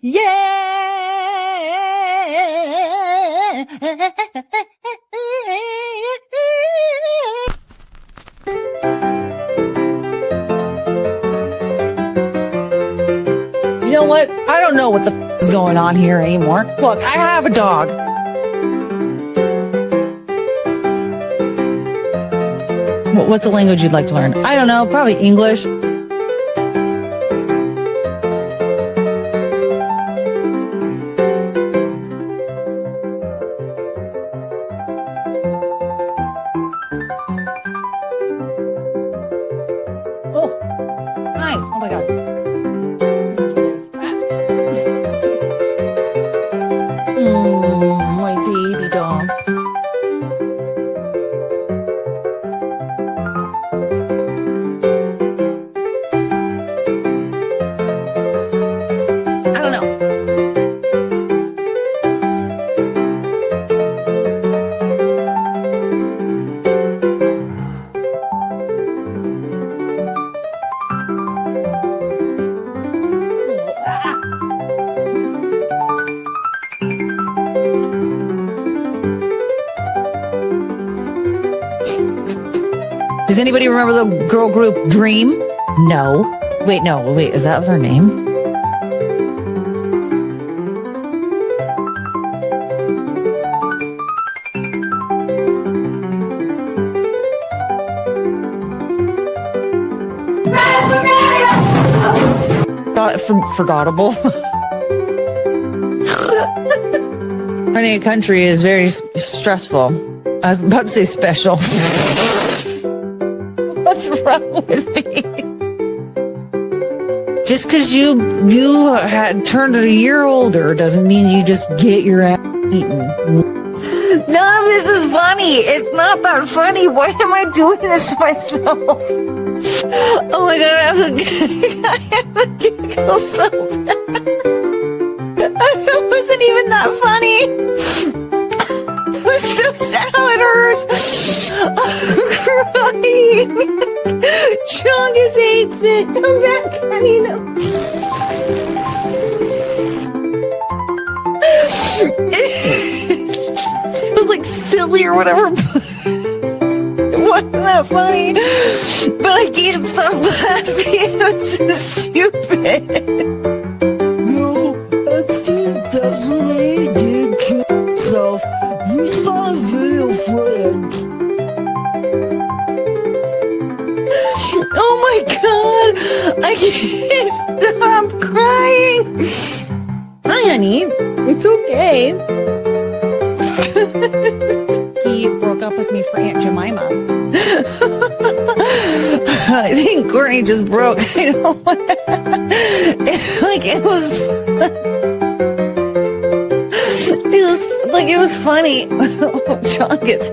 You know what? I don't know what the is going on here anymore. Look, I have a dog. What's a language you'd like to learn? I don't know. Probably English. Oh, hi. Oh my God. My baby dog. I don't know. Does anybody remember the girl group Dream? No. Wait, is that their name? Forgettable. Running a country is very stressful. I was about to say special. What's wrong with me? Just because you had turned a year older doesn't mean you just get your ass eaten. None of this is funny. It's not that funny. Why am I doing this to myself? Oh my God, I have a giggle so bad. It wasn't even that funny. It's so sad how it hurts. I'm crying. Chongus hates it. Come back, honey. No. It was like silly or whatever. It wasn't that funny. But I can't stop laughing. It's so stupid. No, that's definitely did kill himself. We saw a video footage. Oh my God! I can't stop crying. Hi, honey. It's okay. He broke up with me for Aunt Jemima. I think Courtney just broke. I know what. It was funny. Oh, Chongus,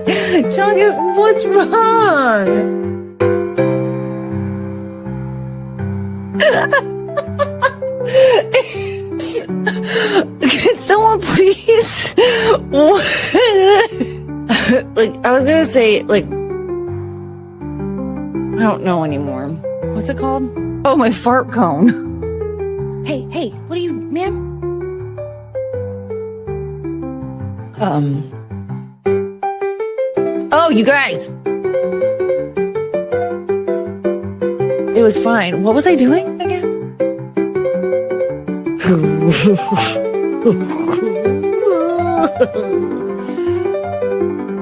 what's wrong? Can someone please? I was gonna say, I don't know anymore. What's it called? Oh, my fart cone. Hey, what are you, ma'am? Oh, you guys. It was fine. What was I doing again?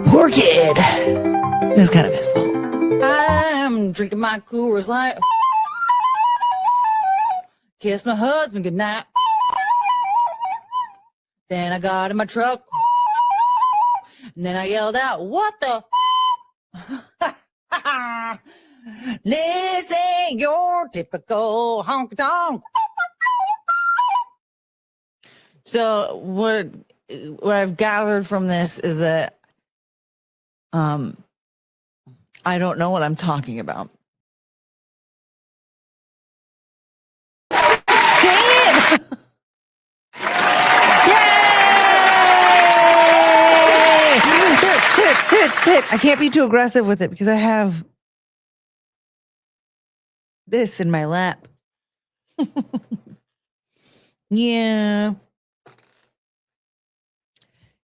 Poor kid. It was kind of his fault. I'm drinking my Coors Light. Kiss my husband goodnight. Then I got in my truck. And then I yelled out, "What the?" This ain't your typical honky tonk. So what I've gathered from this is that I don't know what I'm talking about. Dang it! Yay! I can't be too aggressive with it because I have this in my lap. Yeah.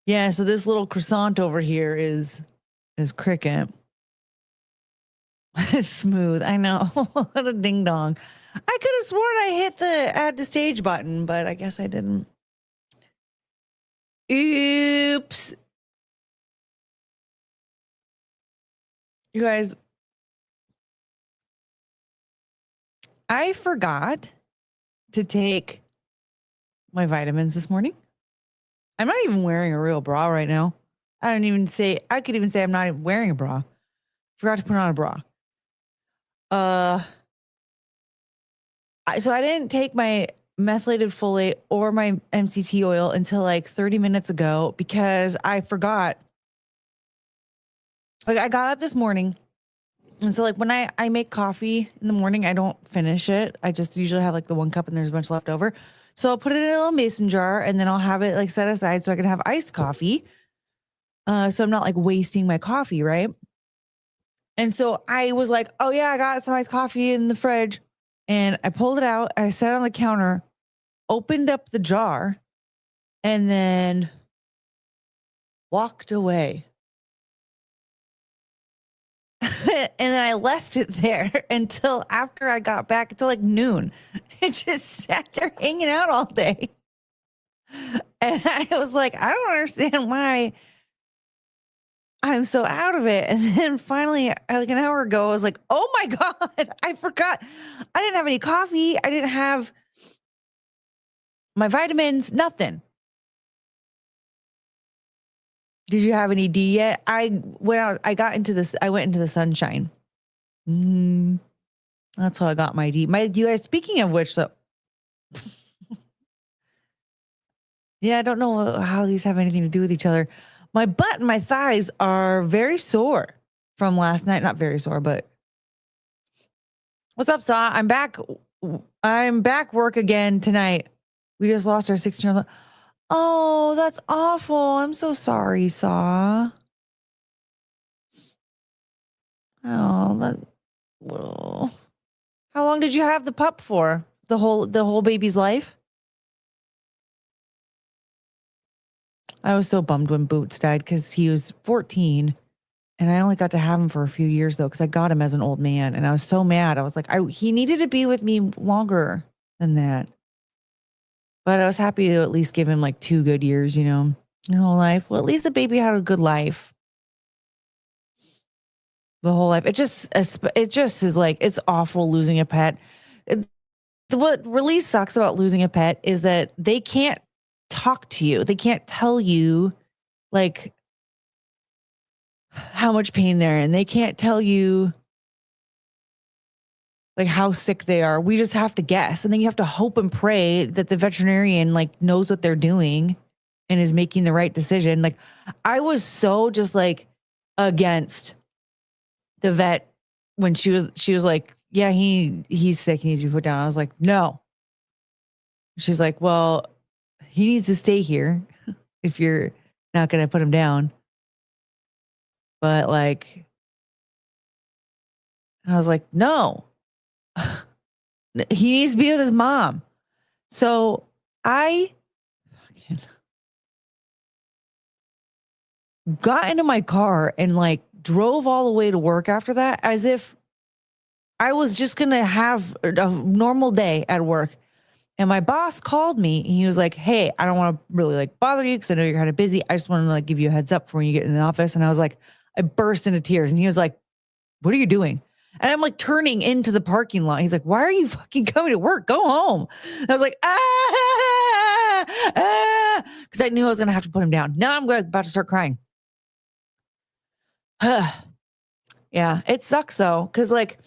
Yeah, so this little croissant over here is Cricket. Smooth. I know. What a ding dong. I could have sworn I hit the add to stage button, but I guess I didn't. Oops. You guys, I forgot to take my vitamins this morning. I'm not even wearing a real bra right now. I could even say I'm not even wearing a bra. Forgot to put on a bra. So I didn't take my methylated folate or my MCT oil until like 30 minutes ago because I forgot. Like I got up this morning, and so like when I make coffee in the morning, I don't finish it. I just usually have like the 1 cup and there's a bunch left over. So I'll put it in a little mason jar and then I'll have it like set aside so I can have iced coffee. So I'm not like wasting my coffee, right? And so I was like, oh yeah, I got some iced coffee in the fridge. And I pulled it out, I set it on the counter, opened up the jar, and then walked away. And then I left it there until after I got back, until like noon. It just sat there hanging out all day. And I was like, I don't understand why I'm so out of it. And then finally, like an hour ago, I was like, oh my God, I forgot. I didn't have any coffee. I didn't have my vitamins, nothing. Did you have any D yet? I went into the sunshine. That's how I got my D. You guys, speaking of which, so yeah, I don't know how these have anything to do with each other. My butt and my thighs are very sore from last night. Not very sore, but what's up, Saw? I'm back. I'm back work again tonight. We just lost our 16-year-old. Oh, that's awful. I'm so sorry, Saw. Whoa. How long did you have the pup for? The whole baby's life? I was so bummed when Boots died because he was 14 and I only got to have him for a few years though because I got him as an old man and I was so mad. I was like, he needed to be with me longer than that. But I was happy to at least give him like 2 good years, his whole life. Well, at least the baby had a good life. The whole life. It just is like, it's awful losing a pet. What really sucks about losing a pet is that they can't talk to you. They can't tell you like how much pain they're in. They can't tell you like how sick they are. We just have to guess. And then you have to hope and pray that the veterinarian like knows what they're doing and is making the right decision. Like I was so just like against the vet when she was like, yeah, he's sick. He needs to be put down. I was like, no. She's like, well, he needs to stay here if you're not going to put him down. But like, I was like, no, he needs to be with his mom. So I got into my car and like drove all the way to work after that as if I was just going to have a normal day at work. And my boss called me and he was like, hey, I don't want to really like bother you because I know you're kind of busy. I just want to like give you a heads up before you get in the office. And I was like, I burst into tears and he was like, what are you doing? And I'm like turning into the parking lot. He's like, why are you fucking coming to work? Go home. And I was like, because I knew I was going to have to put him down. Now I'm about to start crying. Yeah, it sucks though. Cause like,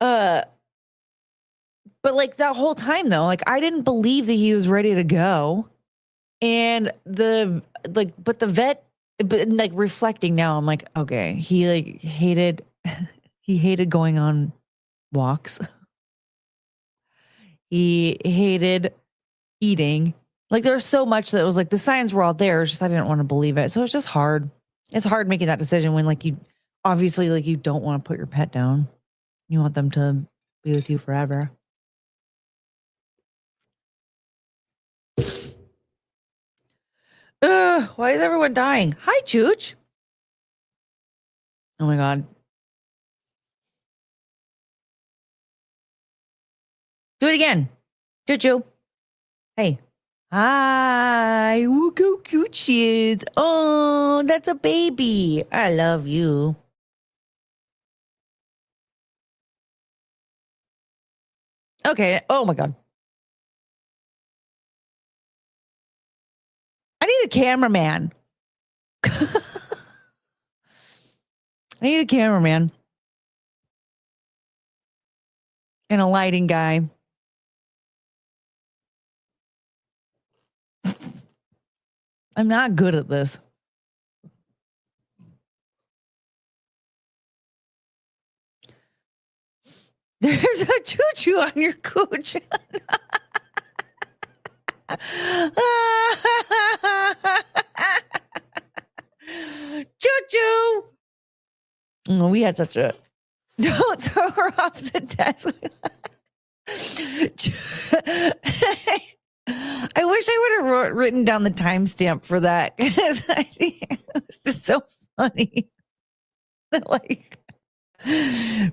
but like that whole time though, like I didn't believe that he was ready to go. And but the vet, but like reflecting now, I'm like, okay, he like hated going on walks. He hated eating. Like there was so much that was like the signs were all there. It's just I didn't want to believe it. So it's just hard. It's hard making that decision when like you obviously like you don't want to put your pet down. You want them to be with you forever. Why is everyone dying? Hi, Chooch. Oh my God. Do it again. Choo-choo. Hey. Hi. Look how cute she is. Oh, that's a baby. I love you. Okay. Oh my God. I need a cameraman. I need a cameraman. And a lighting guy. I'm not good at this. There's a choo-choo on your cooch. Choo-choo. Oh, we had such a... Don't throw her off the desk. I wish I would have written down the timestamp for that, because I think it was just so funny. Like,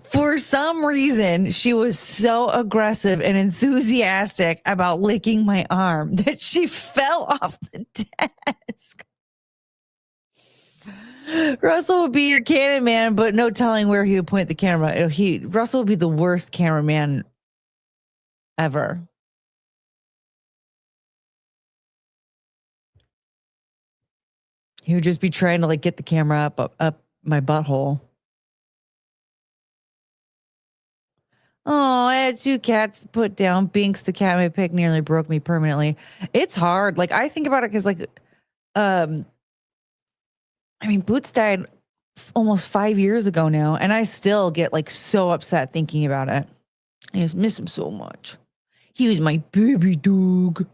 for some reason, she was so aggressive and enthusiastic about licking my arm that she fell off the desk. Russell would be your cannon man, but no telling where he would point the camera. Russell would be the worst cameraman ever. He would just be trying to like get the camera up my butthole. Oh, I had 2 cats put down. Binks, the cat my pick, nearly broke me permanently. It's hard. Like, I think about it because, like, I mean, Boots died almost 5 years ago now, and I still get like so upset thinking about it. I just miss him so much. He was my baby dog.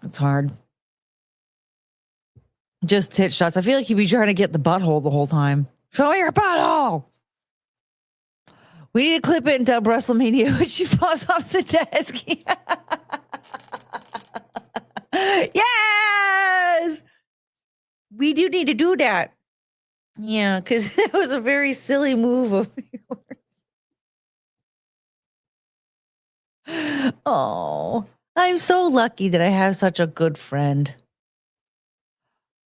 It's hard. Just tit shots. I feel like he'd be trying to get the butthole the whole time. Show me your butthole. We need to clip it until WrestleMania when she falls off the desk. Yes! We do need to do that. Yeah, because that was a very silly move of yours. Oh, I'm so lucky that I have such a good friend.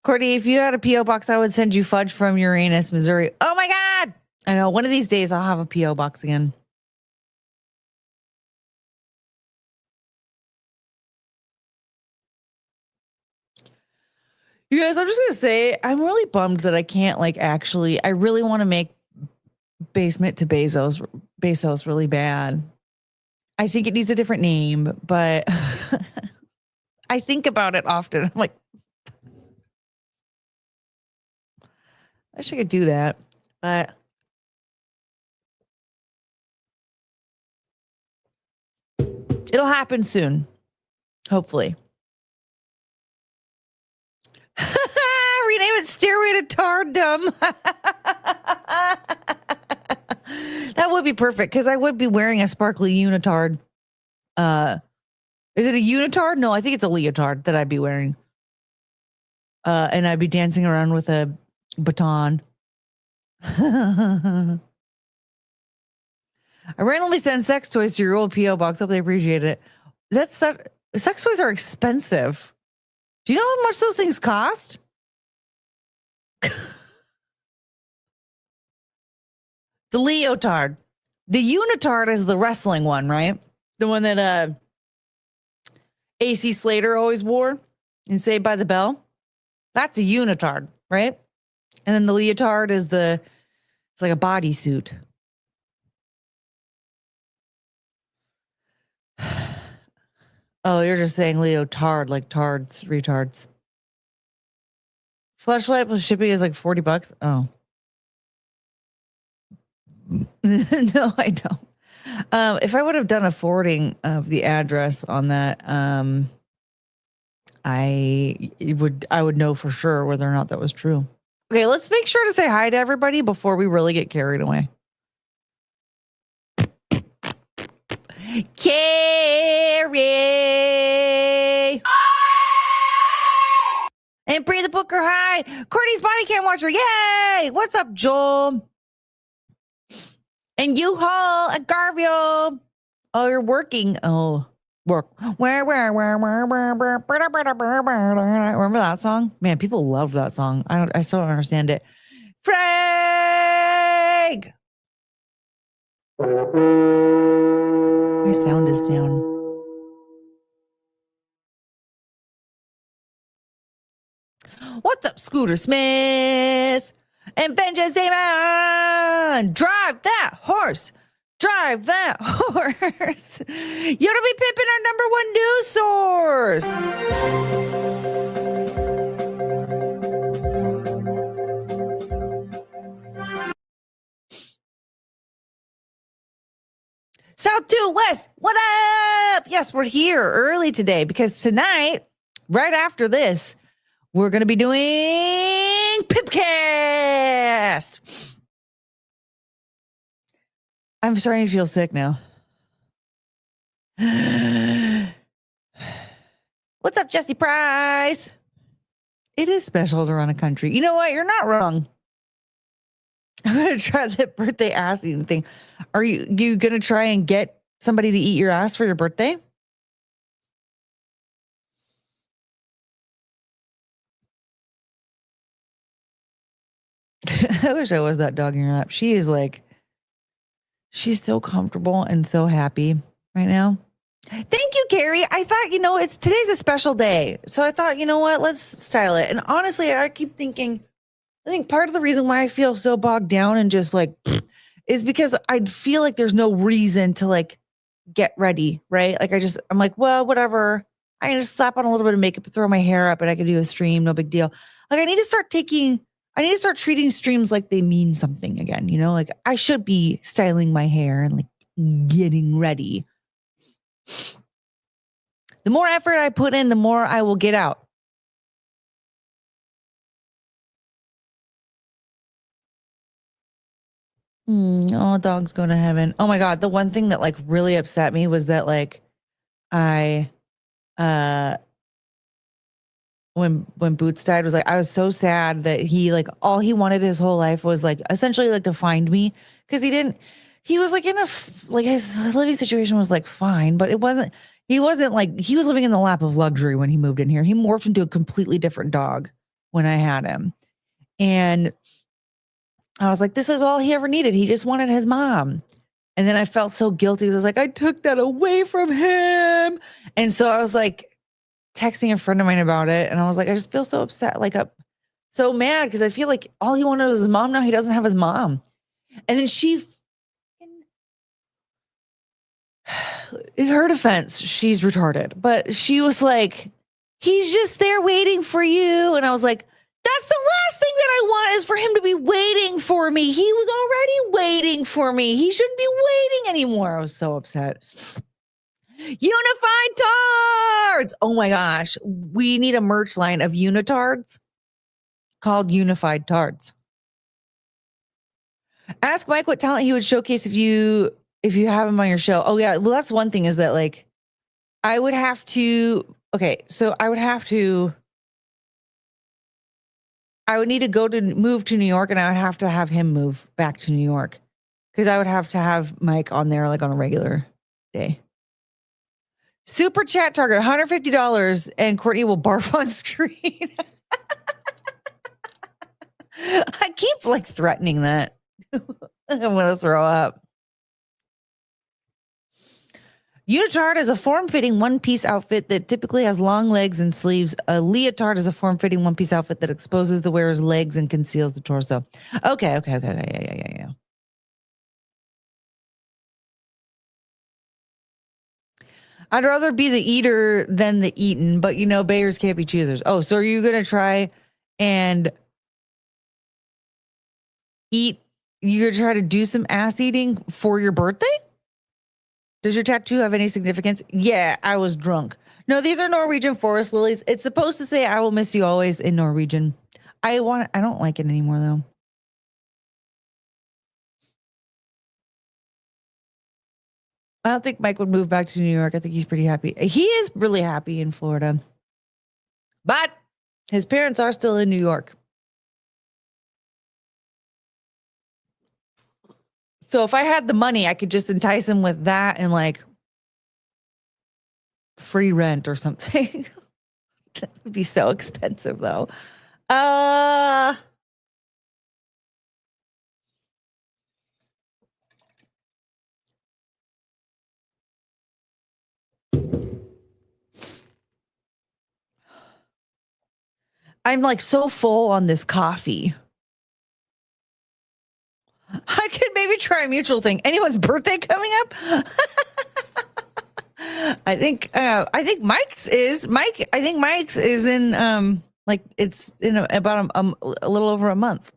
Courtney, if you had a P.O. box, I would send you fudge from Uranus, Missouri. Oh my God! I know, one of these days I'll have a P.O. box again. You guys, I'm just going to say, I'm really bummed that I can't, like, actually, I really want to make Basement to Bezos really bad. I think it needs a different name, but I think about it often. I'm like, I wish I could do that, but it'll happen soon, hopefully. Rename it Stairway to Tardom. That would be perfect because I would be wearing a sparkly unitard. Is it a unitard? No, I think it's a leotard that I'd be wearing. And I'd be dancing around with a baton. I randomly send sex toys to your old P.O. box. Hope they appreciate it. Sex toys are expensive. Do you know how much those things cost? The leotard. The unitard is the wrestling one, right? The one that AC Slater always wore in Saved by the Bell. That's a unitard, right? And then the leotard is it's like a bodysuit. Oh, you're just saying leotard, like tards, retards. Fleshlight plus shipping is like $40. Oh. No, I don't. If I would have done a forwarding of the address on that, I would know for sure whether or not that was true. Okay, let's make sure to say hi to everybody before we really get carried away. Carrie. And Bree the Booker, hi. Courtney's body cam watcher, yay. What's up, Joel? And U-Haul and Garfield. Oh, you're working. Oh, work. Remember that song? Man, people loved that song. I still don't understand it. Frank! My sound is down. What's up, Scooter Smith? And Benja Zaman! Drive that horse! Drive that horse! You don't be pimping our #1 news source! South to West, what up? Yes, we're here early today because tonight, right after this, we're going to be doing Pipcast. I'm starting to feel sick now. What's up, Jesse Price? It is special to run a country. You know what? You're not wrong. I'm going to try the birthday ass eating thing. Are you going to try and get somebody to eat your ass for your birthday? I wish I was that dog in your lap. She is like, she's so comfortable and so happy right now. Thank you, Carrie. I thought, today's a special day. So I thought, you know what, let's style it. And honestly, I keep thinking, I think part of the reason why I feel so bogged down and just like, is because I feel like there's no reason to like get ready, right? Like I'm like, well, whatever. I can just slap on a little bit of makeup, throw my hair up, and I can do a stream, no big deal. Like I need to start treating streams like they mean something again, like I should be styling my hair and like getting ready. The more effort I put in, the more I will get out. Oh, dogs go to heaven. Oh my God. The one thing that like really upset me was that like when Boots died was like, I was so sad that he like, all he wanted his whole life was like, essentially like to find me. Cause he was like like his living situation was like fine, but he wasn't like, he was living in the lap of luxury when he moved in here. He morphed into a completely different dog when I had him. And I was like, this is all he ever needed. He just wanted his mom. And then I felt so guilty. I was like, I took that away from him. And so I was like texting a friend of mine about it. And I was like, I just feel so upset, like so mad because I feel like all he wanted was his mom. Now he doesn't have his mom. And then in her defense, she's retarded. But she was like, he's just there waiting for you. And I was like, that's the last thing that I want is for him to be waiting for me. He was already waiting for me. He shouldn't be waiting anymore. I was so upset. Unified Tards. Oh my gosh. We need a merch line of unitards called Unified Tards. Ask Mike what talent he would showcase if you have him on your show. Oh yeah. Well, that's one thing is that like, I would have to need to move to New York, and I would have to have him move back to New York because I would have to have Mike on there like on a regular day. Super chat target $150 and Courtney will barf on screen. I keep like threatening that. I'm going to throw up. Unitard is a form-fitting one-piece outfit that typically has long legs and sleeves. A leotard is a form-fitting one-piece outfit that exposes the wearer's legs and conceals the torso. Okay. Yeah. I'd rather be the eater than the eaten, but bears can't be choosers. Oh, so are you going to try and eat? You're going to try to do some ass eating for your birthday? Does your tattoo have any significance? Yeah, I was drunk. No, these are Norwegian forest lilies. It's supposed to say, I will miss you always in Norwegian. I don't like it anymore though. I don't think Mike would move back to New York. I think he's pretty happy. He is really happy in Florida. But his parents are still in New York. So if I had the money, I could just entice him with that and like free rent or something. That would be so expensive though. I'm like so full on this coffee. I could maybe try a mutual thing. Anyone's birthday coming up? I think Mike's is in like it's in about a little over a month.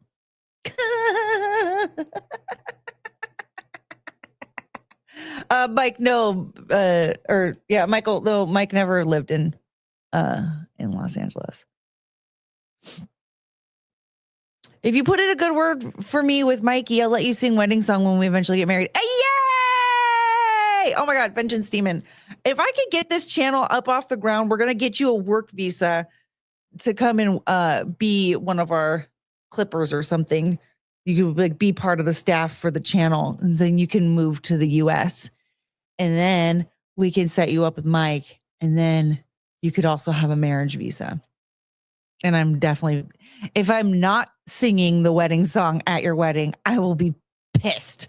Mike, no, Michael, no, Mike never lived in Los Angeles. If you put in a good word for me with Mikey, I'll let you sing wedding song when we eventually get married. Yay! Oh my God, Vengeance Demon. If I could get this channel up off the ground, we're going to get you a work visa to come and be one of our clippers or something. You could like be part of the staff for the channel, and then you can move to the US. And then we can set you up with Mike, and then you could also have a marriage visa. And I'm definitely, if I'm not singing the wedding song at your wedding, I will be pissed.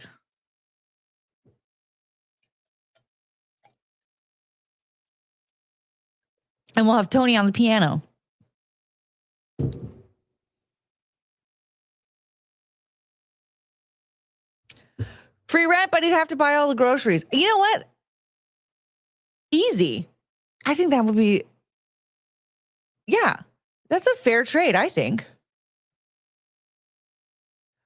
And we'll have Tony on the piano. Free rent, but he'd have to buy all the groceries. You know what? Easy. I think that would be, yeah, that's a fair trade, I think.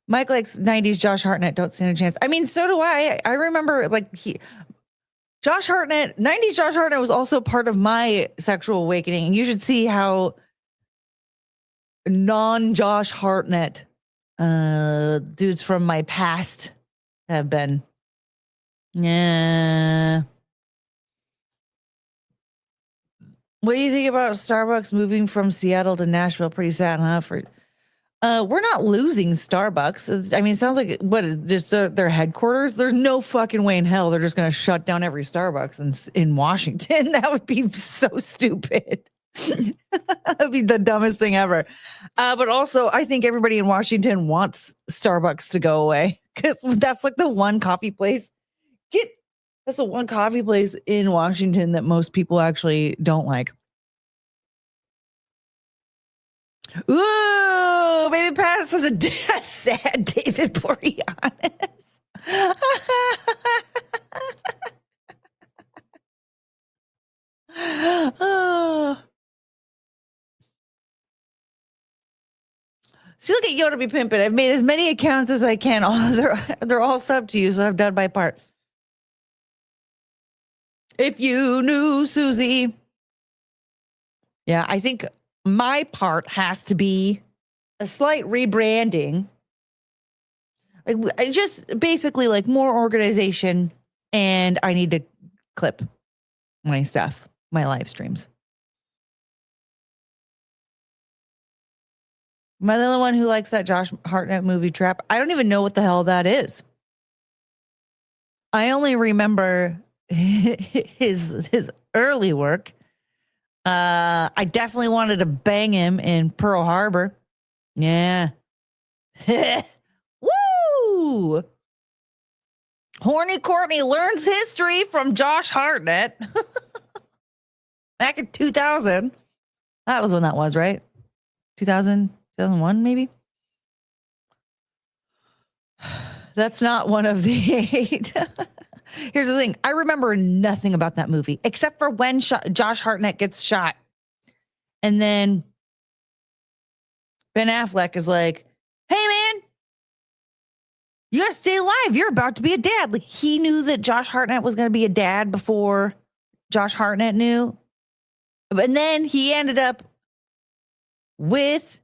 Mike likes 90s Josh Hartnett, don't stand a chance. I mean, so do I. I remember like Josh Hartnett, 90s Josh Hartnett was also part of my sexual awakening. And you should see how non-Josh Hartnett dudes from my past have been. Yeah. What do you think about Starbucks moving from Seattle to Nashville? Pretty sad, huh? We're not losing Starbucks. I mean, it sounds like what is just their headquarters. There's no fucking way in hell they're just going to shut down every Starbucks in Washington. That would be so stupid. That would be the dumbest thing ever. But also, I think everybody in Washington wants Starbucks to go away because that's like the one coffee place. That's the one coffee place in Washington that most people actually don't like. Ooh, Baby Pass is a sad David Boreanaz. Oh. See, look at Yoda be pimping. I've made as many accounts as I can. They're all sub to you, so I've done my part. If you knew Susie. Yeah, I think my part has to be a slight rebranding. Like, just basically like more organization, and I need to clip my stuff, my live streams. Am I the only one who likes that Josh Hartnett movie Trap? I don't even know what the hell that is. I only remember his early work. I definitely wanted to bang him in Pearl Harbor. Yeah. Woo! Horny Courtney learns history from Josh Hartnett. Back in 2000. That was when that was, right? 2000, 2001, maybe? That's not one of the 8. Here's the thing. I remember nothing about that movie except for when Josh Hartnett gets shot. And then Ben Affleck is like, hey, man, you got to stay alive. You're about to be a dad. Like, he knew that Josh Hartnett was going to be a dad before Josh Hartnett knew. And then he ended up with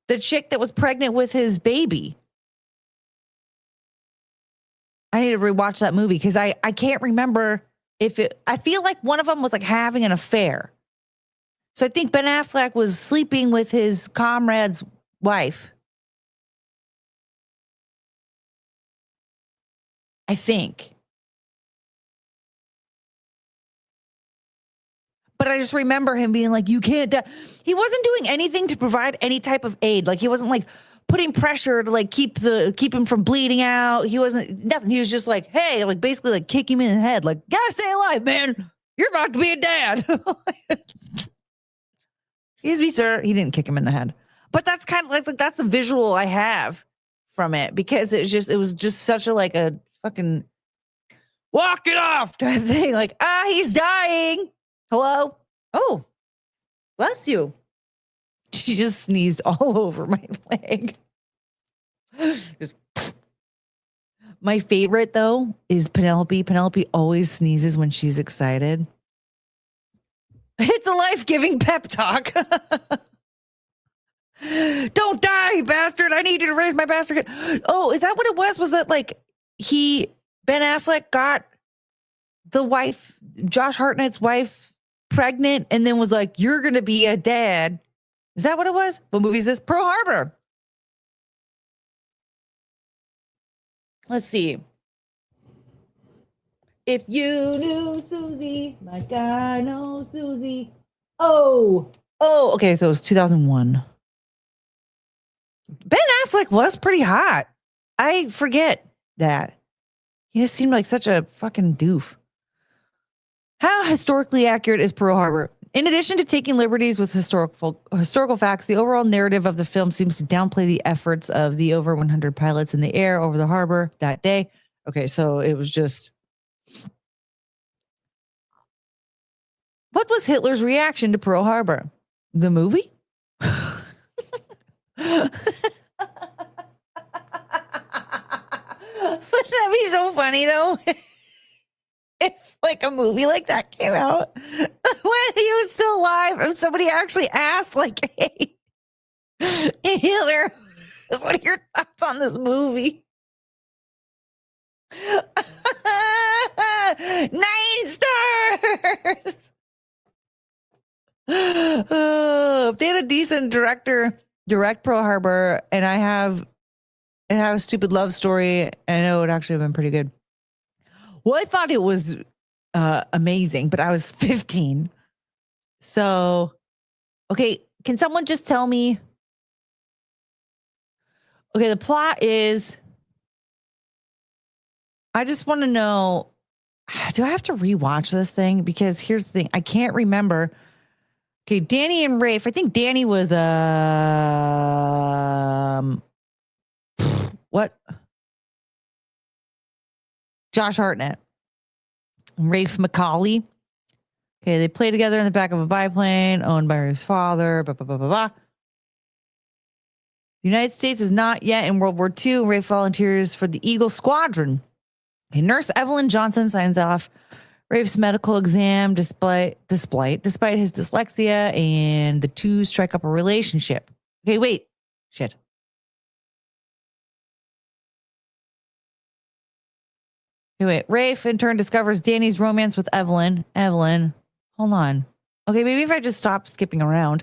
the chick that was pregnant with his baby. I need to rewatch that movie because I can't remember if it. I feel like one of them was like having an affair. So I think Ben Affleck was sleeping with his comrade's wife. I think. But I just remember him being like, you can't die. He wasn't doing anything to provide any type of aid. Like he wasn't like putting pressure to like keep him from bleeding out. He wasn't nothing. He was just like, hey, like basically like kick him in the head. Like, gotta stay alive, man. You're about to be a dad. Excuse me, sir. He didn't kick him in the head. But that's kind of like that's the visual I have from it because it was just such a like a fucking walk it off type thing. Like, he's dying. Hello? Oh, bless you. She just sneezed all over my leg. Just, my favorite, though, is Penelope. Penelope always sneezes when she's excited. It's a life-giving pep talk. Don't die, bastard. I need you to raise my bastard. Oh, is that what it was? Was that like Ben Affleck got the wife, Josh Hartnett's wife, pregnant and then was like, you're going to be a dad. Is that what it was? What movie is this? Pearl Harbor. Let's see. If you knew Susie like I know Susie. Oh, okay. So it was 2001. Ben Affleck was pretty hot. I forget that. He just seemed like such a fucking doof. How historically accurate is Pearl Harbor? In addition to taking liberties with historical facts, the overall narrative of the film seems to downplay the efforts of the over 100 pilots in the air over the harbor that day. Okay, so it was just... What was Hitler's reaction to Pearl Harbor? The movie? Wouldn't that be so funny, though? If like a movie like that came out when he was still alive and somebody actually asked like, hey, Hitler, what are your thoughts on this movie? 9 stars. If they had a decent director direct Pearl Harbor and have a stupid love story, I know it would actually have been pretty good. Well, I thought it was amazing, but I was 15. So, okay, can someone just tell me? Okay, the plot is, I just want to know, do I have to rewatch this thing? Because here's the thing, I can't remember. Okay, Danny and Rafe. I think Danny was what? Josh Hartnett. Rafe McCauley. Okay, they play together in the back of a biplane owned by his father. Blah, blah, blah, blah, blah. The United States is not yet in World War II. Rafe volunteers for the Eagle Squadron. Okay, Nurse Evelyn Johnson signs off Rafe's medical exam despite his dyslexia, and the two strike up a relationship. Okay, wait. Shit. Okay, wait. Rafe, in turn, discovers Danny's romance with Evelyn. Evelyn, hold on. Okay, maybe if I just stop skipping around.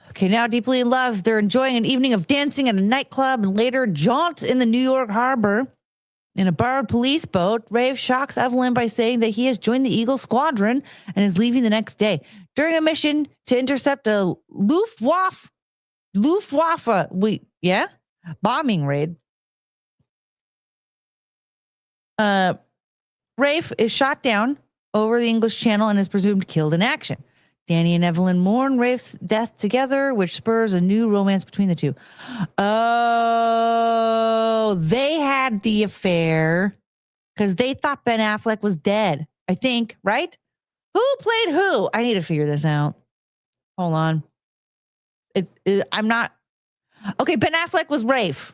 Okay, now deeply in love, they're enjoying an evening of dancing at a nightclub and later jaunt in the New York harbor. In a borrowed police boat, Rafe shocks Evelyn by saying that he has joined the Eagle Squadron and is leaving the next day. During a mission to intercept a Luftwaffe bombing raid, Rafe is shot down over the English Channel and is presumed killed in action. Danny and Evelyn mourn Rafe's death together, which spurs a new romance between the two. Oh, they had the affair because they thought Ben Affleck was dead, I think, right? Who played who? I need to figure this out. Hold on. I'm not. Okay, Ben Affleck was Rafe.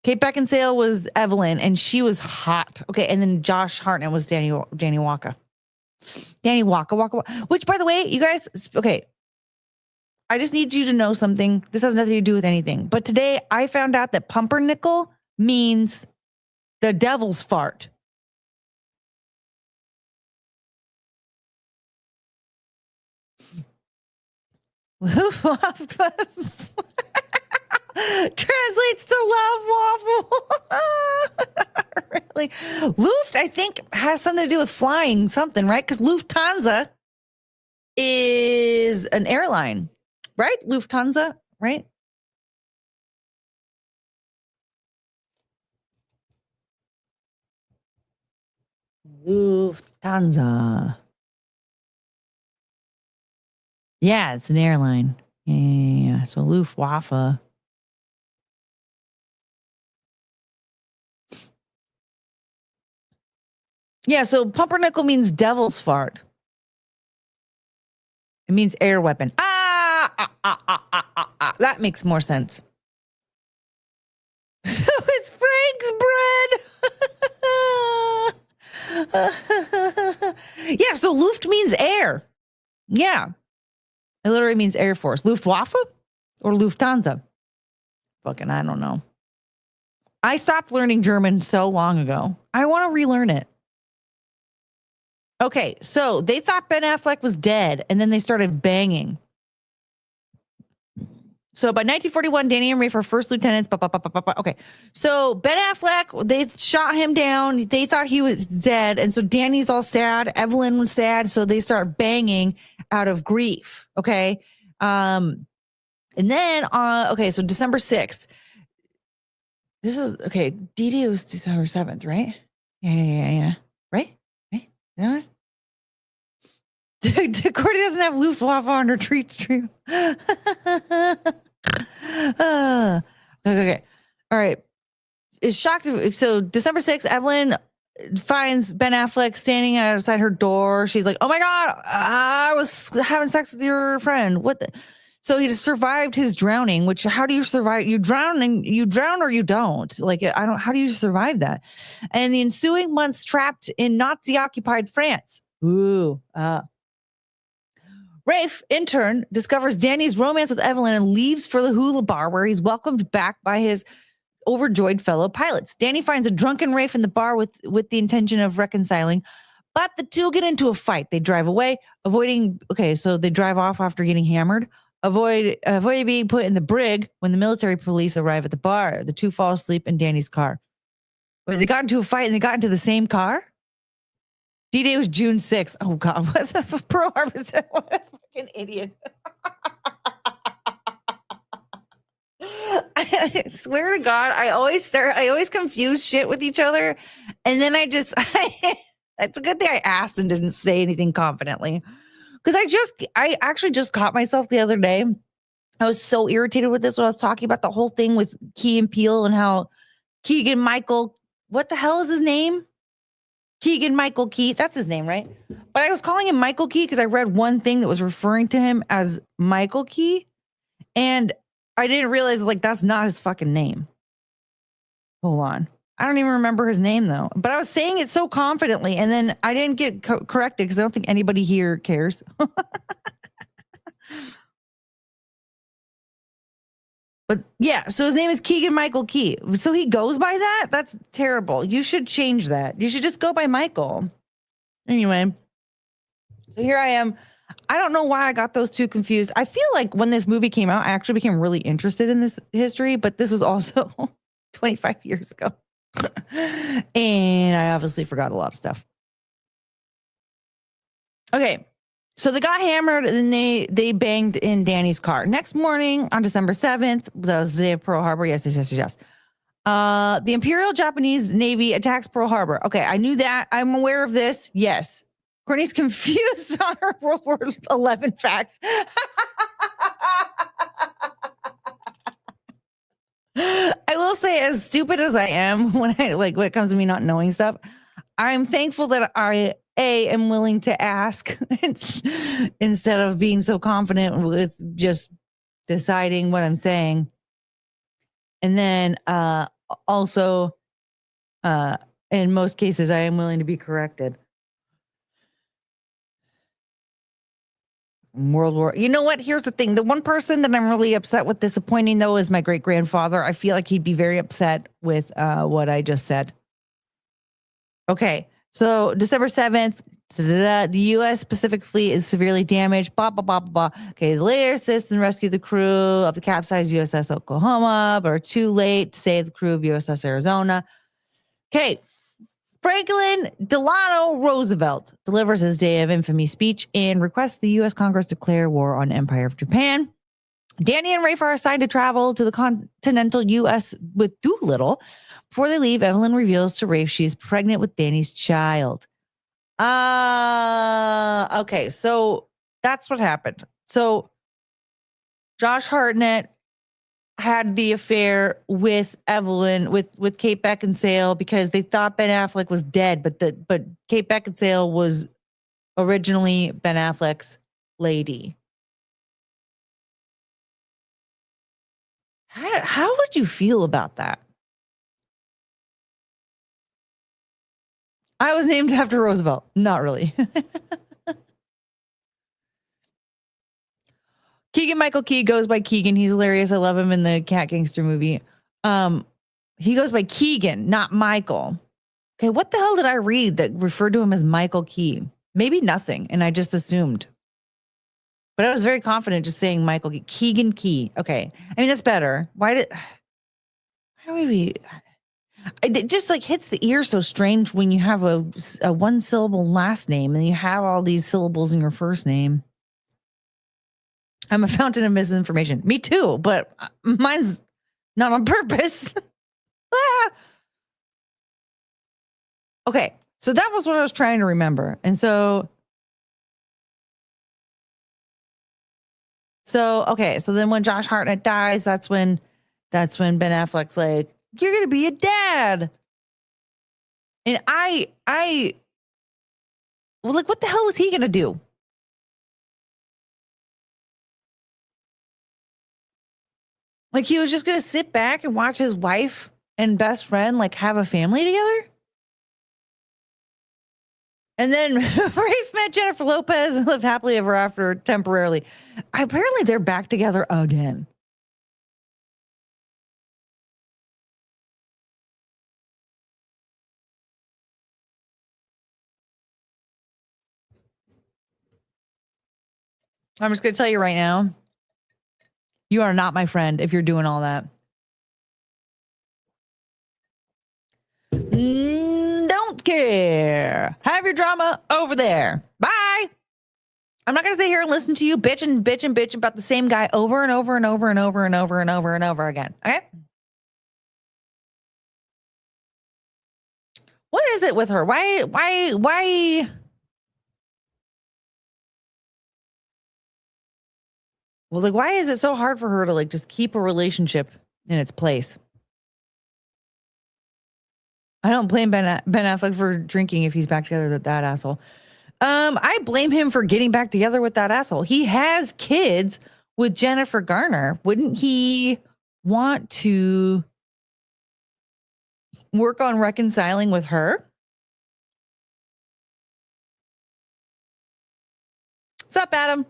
Kate Beckinsale was Evelyn, and she was hot. Okay, and then Josh Hartnett was Danny Walker. Danny Walker, which, by the way, you guys, okay. I just need you to know something. This has nothing to do with anything. But today I found out that pumpernickel means the devil's fart. Translates to love waffle. Really? Luft, I think, has something to do with flying something, right? Because Lufthansa is an airline, right? Lufthansa, right? Lufthansa. Yeah, it's an airline. Yeah. So Luftwaffe. Yeah, so pumpernickel means devil's fart. It means air weapon. That makes more sense. So it's Frank's bread. Yeah, so Luft means air. Yeah. It literally means Air Force. Luftwaffe or Lufthansa? Fucking, I don't know. I stopped learning German so long ago. I want to relearn it. Okay, so they thought Ben Affleck was dead, and then they started banging. So by 1941, Danny and Rafe are first lieutenants. Okay, so Ben Affleck, they shot him down. They thought he was dead, and so Danny's all sad. Evelyn was sad, so they start banging out of grief. Okay, and then okay, so December 6th. This is okay. D-Day was December 7th, right? Yeah. Right? Yeah. Courtney doesn't have Luftwaffe on her treat stream. Okay. All right. Is shocked. So December 6th, Evelyn finds Ben Affleck standing outside her door. She's like, "Oh my God, I was having sex with your friend." What the? So he just survived his drowning, which how do you survive? You drown or you don't. Like, how do you survive that? And the ensuing months trapped in Nazi-occupied France. Ooh. Rafe, in turn, discovers Danny's romance with Evelyn and leaves for the hula bar where he's welcomed back by his overjoyed fellow pilots. Danny finds a drunken Rafe in the bar with the intention of reconciling, but the two get into a fight. They drive away, so they drive off after getting hammered. Avoid being put in the brig when the military police arrive at the bar. The two fall asleep in Danny's car. Wait, they got into a fight and they got into the same car? D-Day was June 6th. Oh, God. What's the Pearl Harbor? What a fucking idiot. I swear to God, I always confuse shit with each other. And then it's a good thing I asked and didn't say anything confidently. Because I actually just caught myself the other day. I was so irritated with this when I was talking about the whole thing with Key and Peele and how Keegan Michael, what the hell is his name? Keegan Michael Key. That's his name, right? But I was calling him Michael Key because I read one thing that was referring to him as Michael Key. And I didn't realize, that's not his fucking name. Hold on. I don't even remember his name, though. But I was saying it so confidently, and then I didn't get corrected because I don't think anybody here cares. But yeah, so his name is Keegan Michael Key. So he goes by that? That's terrible. You should change that. You should just go by Michael. Anyway, so here I am. I don't know why I got those two confused. I feel like when this movie came out, I actually became really interested in this history, but this was also 25 years ago. And I obviously forgot a lot of stuff. Okay. So they got hammered and they banged in Danny's car. Next morning on December 7th, that was the day of Pearl Harbor. Yes. The Imperial Japanese Navy attacks Pearl Harbor. Okay, I knew that. I'm aware of this. Yes. Courtney's confused on her World War XI facts. I will say, as stupid as I am when it comes to me not knowing stuff, I'm thankful that I am willing to ask instead of being so confident with just deciding what I'm saying. And then also, in most cases, I am willing to be corrected. World War. You know what? Here's the thing. The one person that I'm really upset with, disappointing though, is my great grandfather. I feel like he'd be very upset with what I just said. Okay. So December 7th, the U.S. Pacific Fleet is severely damaged. Blah, blah, blah, blah, blah. Okay. The later assist and rescue the crew of the capsized USS Oklahoma, but are too late to save the crew of USS Arizona. Okay. Franklin Delano Roosevelt delivers his Day of Infamy speech and requests the U.S. Congress declare war on Empire of Japan. Danny and Rafe are assigned to travel to the continental U.S. with Doolittle. Before they leave, Evelyn reveals to Rafe she is pregnant with Danny's child. Okay, so that's what happened. So Josh Hartnett had the affair with Evelyn, with Kate Beckinsale, because they thought Ben Affleck was dead, but Kate Beckinsale was originally Ben Affleck's lady. How would you feel about that? I was named after Roosevelt. Not really. Keegan-Michael Key goes by Keegan. He's hilarious. I love him in the Cat Gangster movie. He goes by Keegan, not Michael. Okay, what the hell did I read that referred to him as Michael Key? Maybe nothing, and I just assumed. But I was very confident just saying Michael Key. Keegan Key. Okay. I mean, that's better. Why would we... It just like hits the ear so strange when you have a one syllable last name and you have all these syllables in your first name. I'm a fountain of misinformation. Me too, but mine's not on purpose. Okay, so that was what I was trying to remember. And so okay, so then when Josh Hartnett dies, that's when Ben Affleck's like, you're going to be a dad. And well, like, what the hell was he going to do? Like, he was just going to sit back and watch his wife and best friend, like, have a family together? And then Rafe met Jennifer Lopez and lived happily ever after temporarily. Apparently, they're back together again. I'm just going to tell you right now, you are not my friend if you're doing all that. Don't care. Have your drama over there. Bye. I'm not going to sit here and listen to you bitch about the same guy over and over and over and over and over and over and over again. Okay? What is it with her? Why? Well, like, why is it so hard for her to like just keep a relationship in its place? I don't blame Ben Affleck for drinking if he's back together with that asshole. I blame him for getting back together with that asshole. He has kids with Jennifer Garner. Wouldn't he want to work on reconciling with her? What's up, Adam?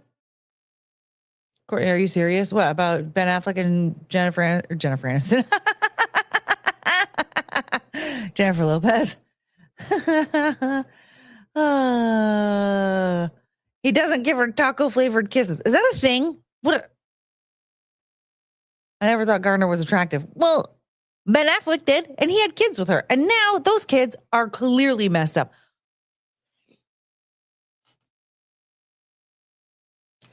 Courtney, are you serious? What about Ben Affleck and Jennifer Aniston? Jennifer Lopez. He doesn't give her taco flavored kisses. Is that a thing? What? I never thought Garner was attractive. Well, Ben Affleck did, and he had kids with her. And now those kids are clearly messed up.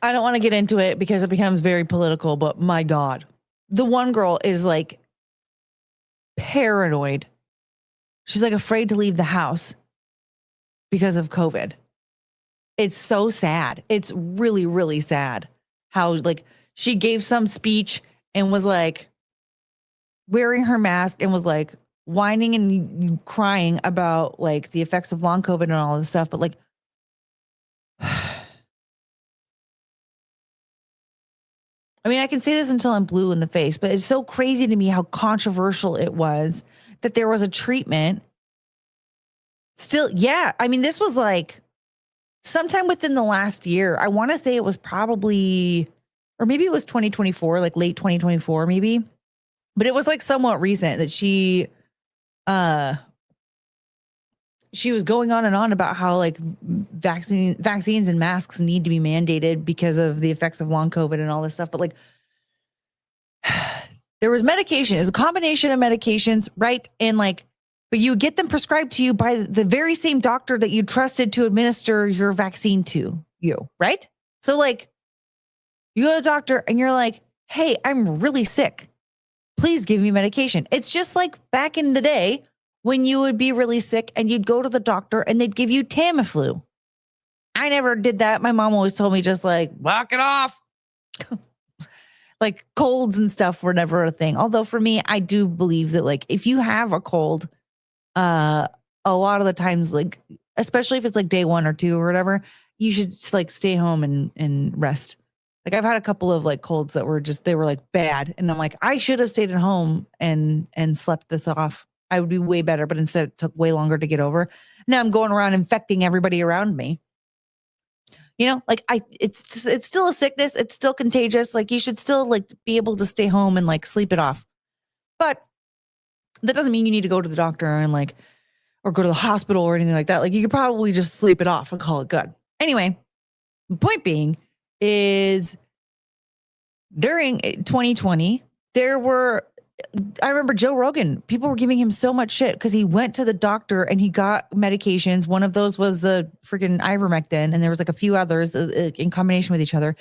I don't want to get into it because it becomes very political, but my God, the one girl is like paranoid. She's like afraid to leave the house because of COVID. It's so sad. It's really, really sad how like she gave some speech and was like wearing her mask and was like whining and crying about like the effects of long COVID and all this stuff. But like, I mean, I can say this until I'm blue in the face, but it's so crazy to me how controversial it was that there was a treatment. Still, yeah. I mean, this was like sometime within the last year. I want to say it was probably, or maybe it was 2024, like late 2024, maybe. But it was like somewhat recent that she was going on and on about how like vaccines and masks need to be mandated because of the effects of long COVID and all this stuff. But like, there was medication. It's a combination of medications, right? And like, but you get them prescribed to you by the very same doctor that you trusted to administer your vaccine to you, right? So like, you go to the doctor and you're like, hey, I'm really sick. Please give me medication. It's just like back in the day when you would be really sick and you'd go to the doctor and they'd give you Tamiflu. I never did that. My mom always told me just like, walk it off. Like colds and stuff were never a thing. Although for me, I do believe that like if you have a cold, a lot of the times, like, especially if it's like day 1 or 2 or whatever, you should just like stay home and rest. Like I've had a couple of like colds that were just, they were like bad. And I'm like, I should have stayed at home and slept this off. I would be way better. But instead it took way longer to get over. Now I'm going around infecting everybody around me. You know, like it's still a sickness. It's still contagious. Like you should still like be able to stay home and like sleep it off. But that doesn't mean you need to go to the doctor and like, or go to the hospital or anything like that. Like you could probably just sleep it off and call it good. Anyway, the point being is during 2020, I remember Joe Rogan, people were giving him so much shit because he went to the doctor and he got medications. One of those was the freaking ivermectin, and there was like a few others in combination with each other.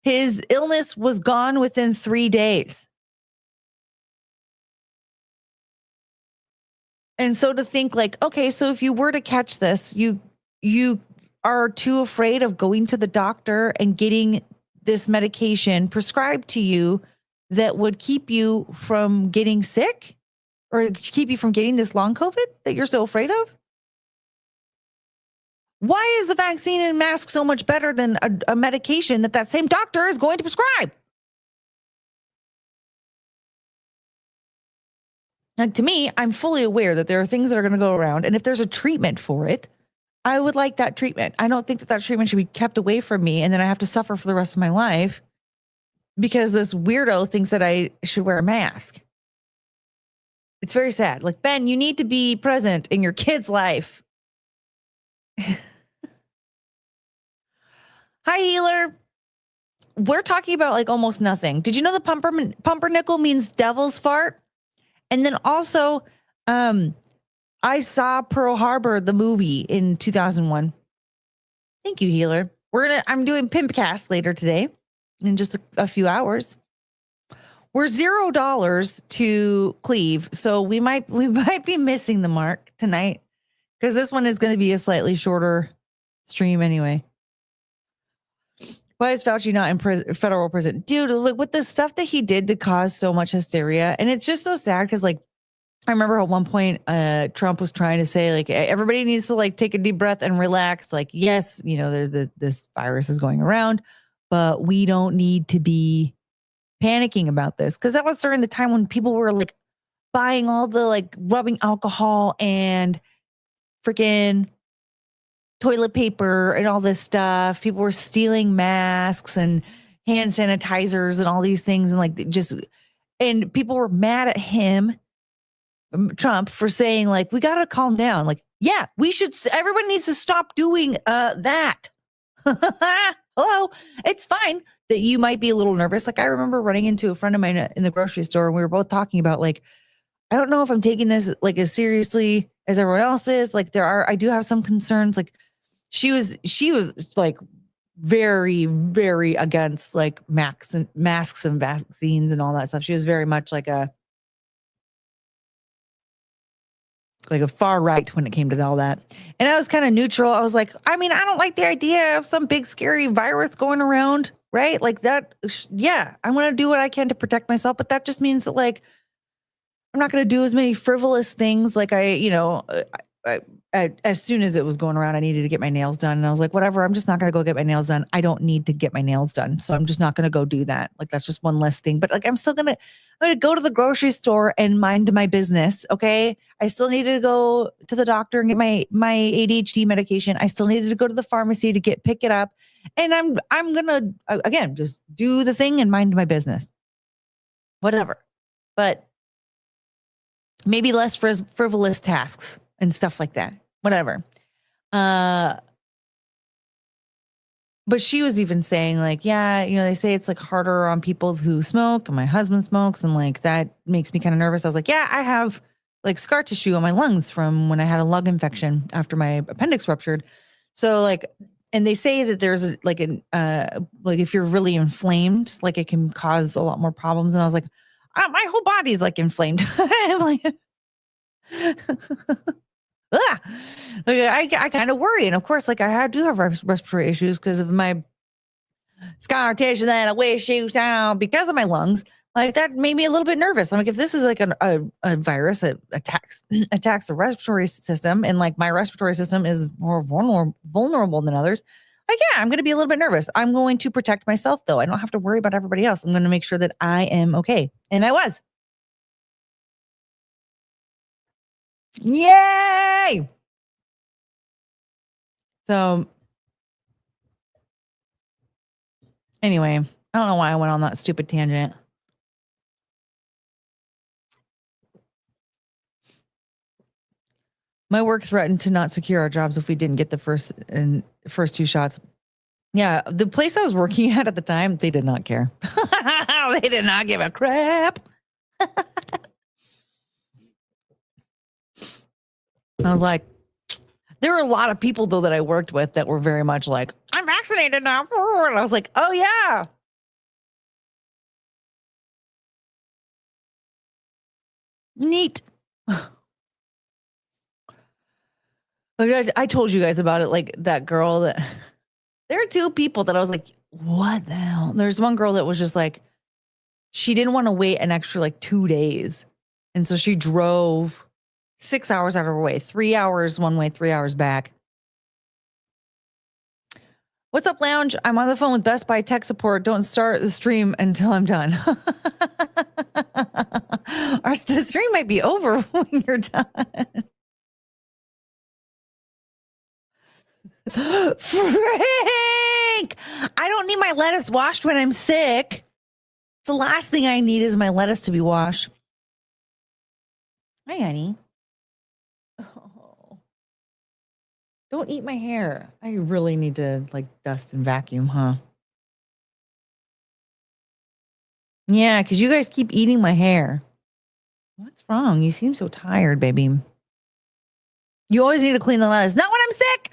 His illness was gone within 3 days. And so to think like, okay, so if you were to catch this, you are too afraid of going to the doctor and getting this medication prescribed to you that would keep you from getting sick or keep you from getting this long COVID that you're so afraid of? Why is the vaccine and mask so much better than a medication that same doctor is going to prescribe? Like to me, I'm fully aware that there are things that are going to go around. And if there's a treatment for it, I would like that treatment. I don't think that treatment should be kept away from me and then I have to suffer for the rest of my life because this weirdo thinks that I should wear a mask. It's very sad. Like, Ben, you need to be present in your kid's life. Hi, healer. We're talking about like almost nothing. Did you know the pumpernickel means devil's fart? And then also, I saw Pearl Harbor, the movie in 2001. Thank you, healer. I'm doing Pimpcast later today in just a few hours. We're $0 to Cleve, so we might be missing the mark tonight because this one is going to be a slightly shorter stream anyway. Why is Fauci not in federal prison? Dude, like with the stuff that he did to cause so much hysteria, and it's just so sad because like I remember at one point Trump was trying to say like everybody needs to like take a deep breath and relax. Like, yes, you know, this virus is going around, but we don't need to be panicking about this because that was during the time when people were like buying all the like rubbing alcohol and freaking toilet paper and all this stuff. People were stealing masks and hand sanitizers and all these things. And like, and people were mad at him, Trump, for saying like, we got to calm down. Like, yeah, everybody needs to stop doing that. Hello. It's fine that you might be a little nervous. Like I remember running into a friend of mine in the grocery store and we were both talking about like, I don't know if I'm taking this like as seriously as everyone else is. Like I do have some concerns. Like she was like very, very against like masks and vaccines and all that stuff. She was very much like a far right when it came to all that. And I was kind of neutral. I was like, I mean, I don't like the idea of some big scary virus going around, right? Like that. Yeah, I'm going to do what I can to protect myself. But that just means that like, I'm not going to do as many frivolous things. Like as soon as it was going around, I needed to get my nails done. And I was like, whatever, I'm just not going to go get my nails done. I don't need to get my nails done. So I'm just not going to go do that. Like, that's just one less thing. But like, I'm going to go to the grocery store and mind my business. Okay. I still needed to go to the doctor and get my ADHD medication. I still needed to go to the pharmacy to pick it up. And I'm going to, again, just do the thing and mind my business. Whatever. But maybe less frivolous tasks and stuff like that. Whatever. But she was even saying like, yeah, they say it's like harder on people who smoke, and my husband smokes, and like that makes me kind of nervous. I was like, yeah, I have like scar tissue on my lungs from when I had a lung infection after my appendix ruptured. So like, and they say that there's like if you're really inflamed, like it can cause a lot more problems. And I was like, my whole body's like inflamed. I'm like, I kind of worry. And of course, like I do have respiratory issues because of my scar tissue that I wish you down because of my lungs. Like that made me a little bit nervous. I'm like, if this is like a virus that attacks the respiratory system, and like my respiratory system is more vulnerable than others, like, yeah, I'm going to be a little bit nervous. I'm going to protect myself though. I don't have to worry about everybody else. I'm going to make sure that I am okay. And I was. Yay! So anyway, I don't know why I went on that stupid tangent. My work threatened to not secure our jobs if we didn't get the first two shots. Yeah, the place I was working at the time, they did not care. They did not give a crap. I was like, there were a lot of people though that I worked with that were very much like, I'm vaccinated now. And I was like, oh yeah. Neat. I told you guys about it. Like that girl that there are two people that I was like, what the hell? There's one girl that was just like, she didn't want to wait an extra like 2 days. And so she drove 6 hours out of her way, 3 hours one way, 3 hours back. What's up, Lounge? I'm on the phone with Best Buy tech support. Don't start the stream until I'm done. Or the stream might be over when you're done. Frank! I don't need my lettuce washed when I'm sick. The last thing I need is my lettuce to be washed. Hi, honey. Oh. Don't eat my hair. I really need to like dust and vacuum, huh? Yeah, because you guys keep eating my hair. What's wrong? You seem so tired, baby. You always need to clean the lettuce. Not when I'm sick.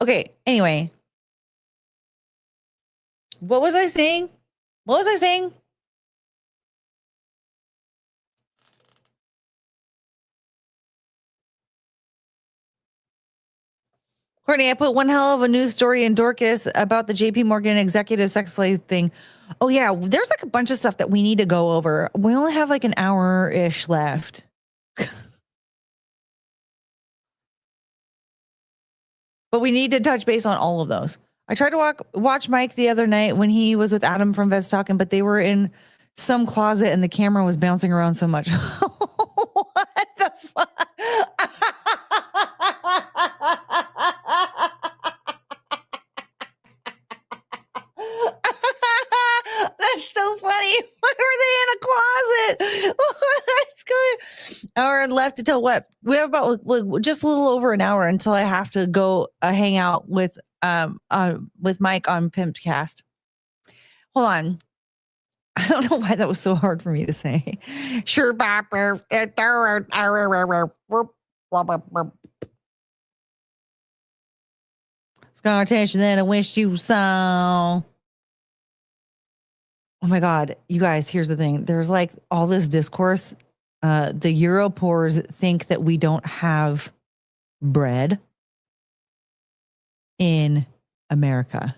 Okay, anyway. What was I saying? Courtney, I put one hell of a news story in Dorcas about the JP Morgan executive sex slave thing. Oh yeah, there's like a bunch of stuff that we need to go over. We only have like an hour-ish left. But we need to touch base on all of those. I tried to watch Mike the other night when he was with Adam from Vets Talking, but they were in some closet and the camera was bouncing around so much. What the fuck? That's so funny. Why were they in a closet? What's going? Hour left until what? We have about just a little over an hour until I have to go hang out with Mike on Pimped Cast. Hold on. I don't know why that was so hard for me to say. Sure, Scar attention that I wish you saw. Oh my God, you guys, here's the thing. There's like all this discourse. The Europores think that we don't have bread in America.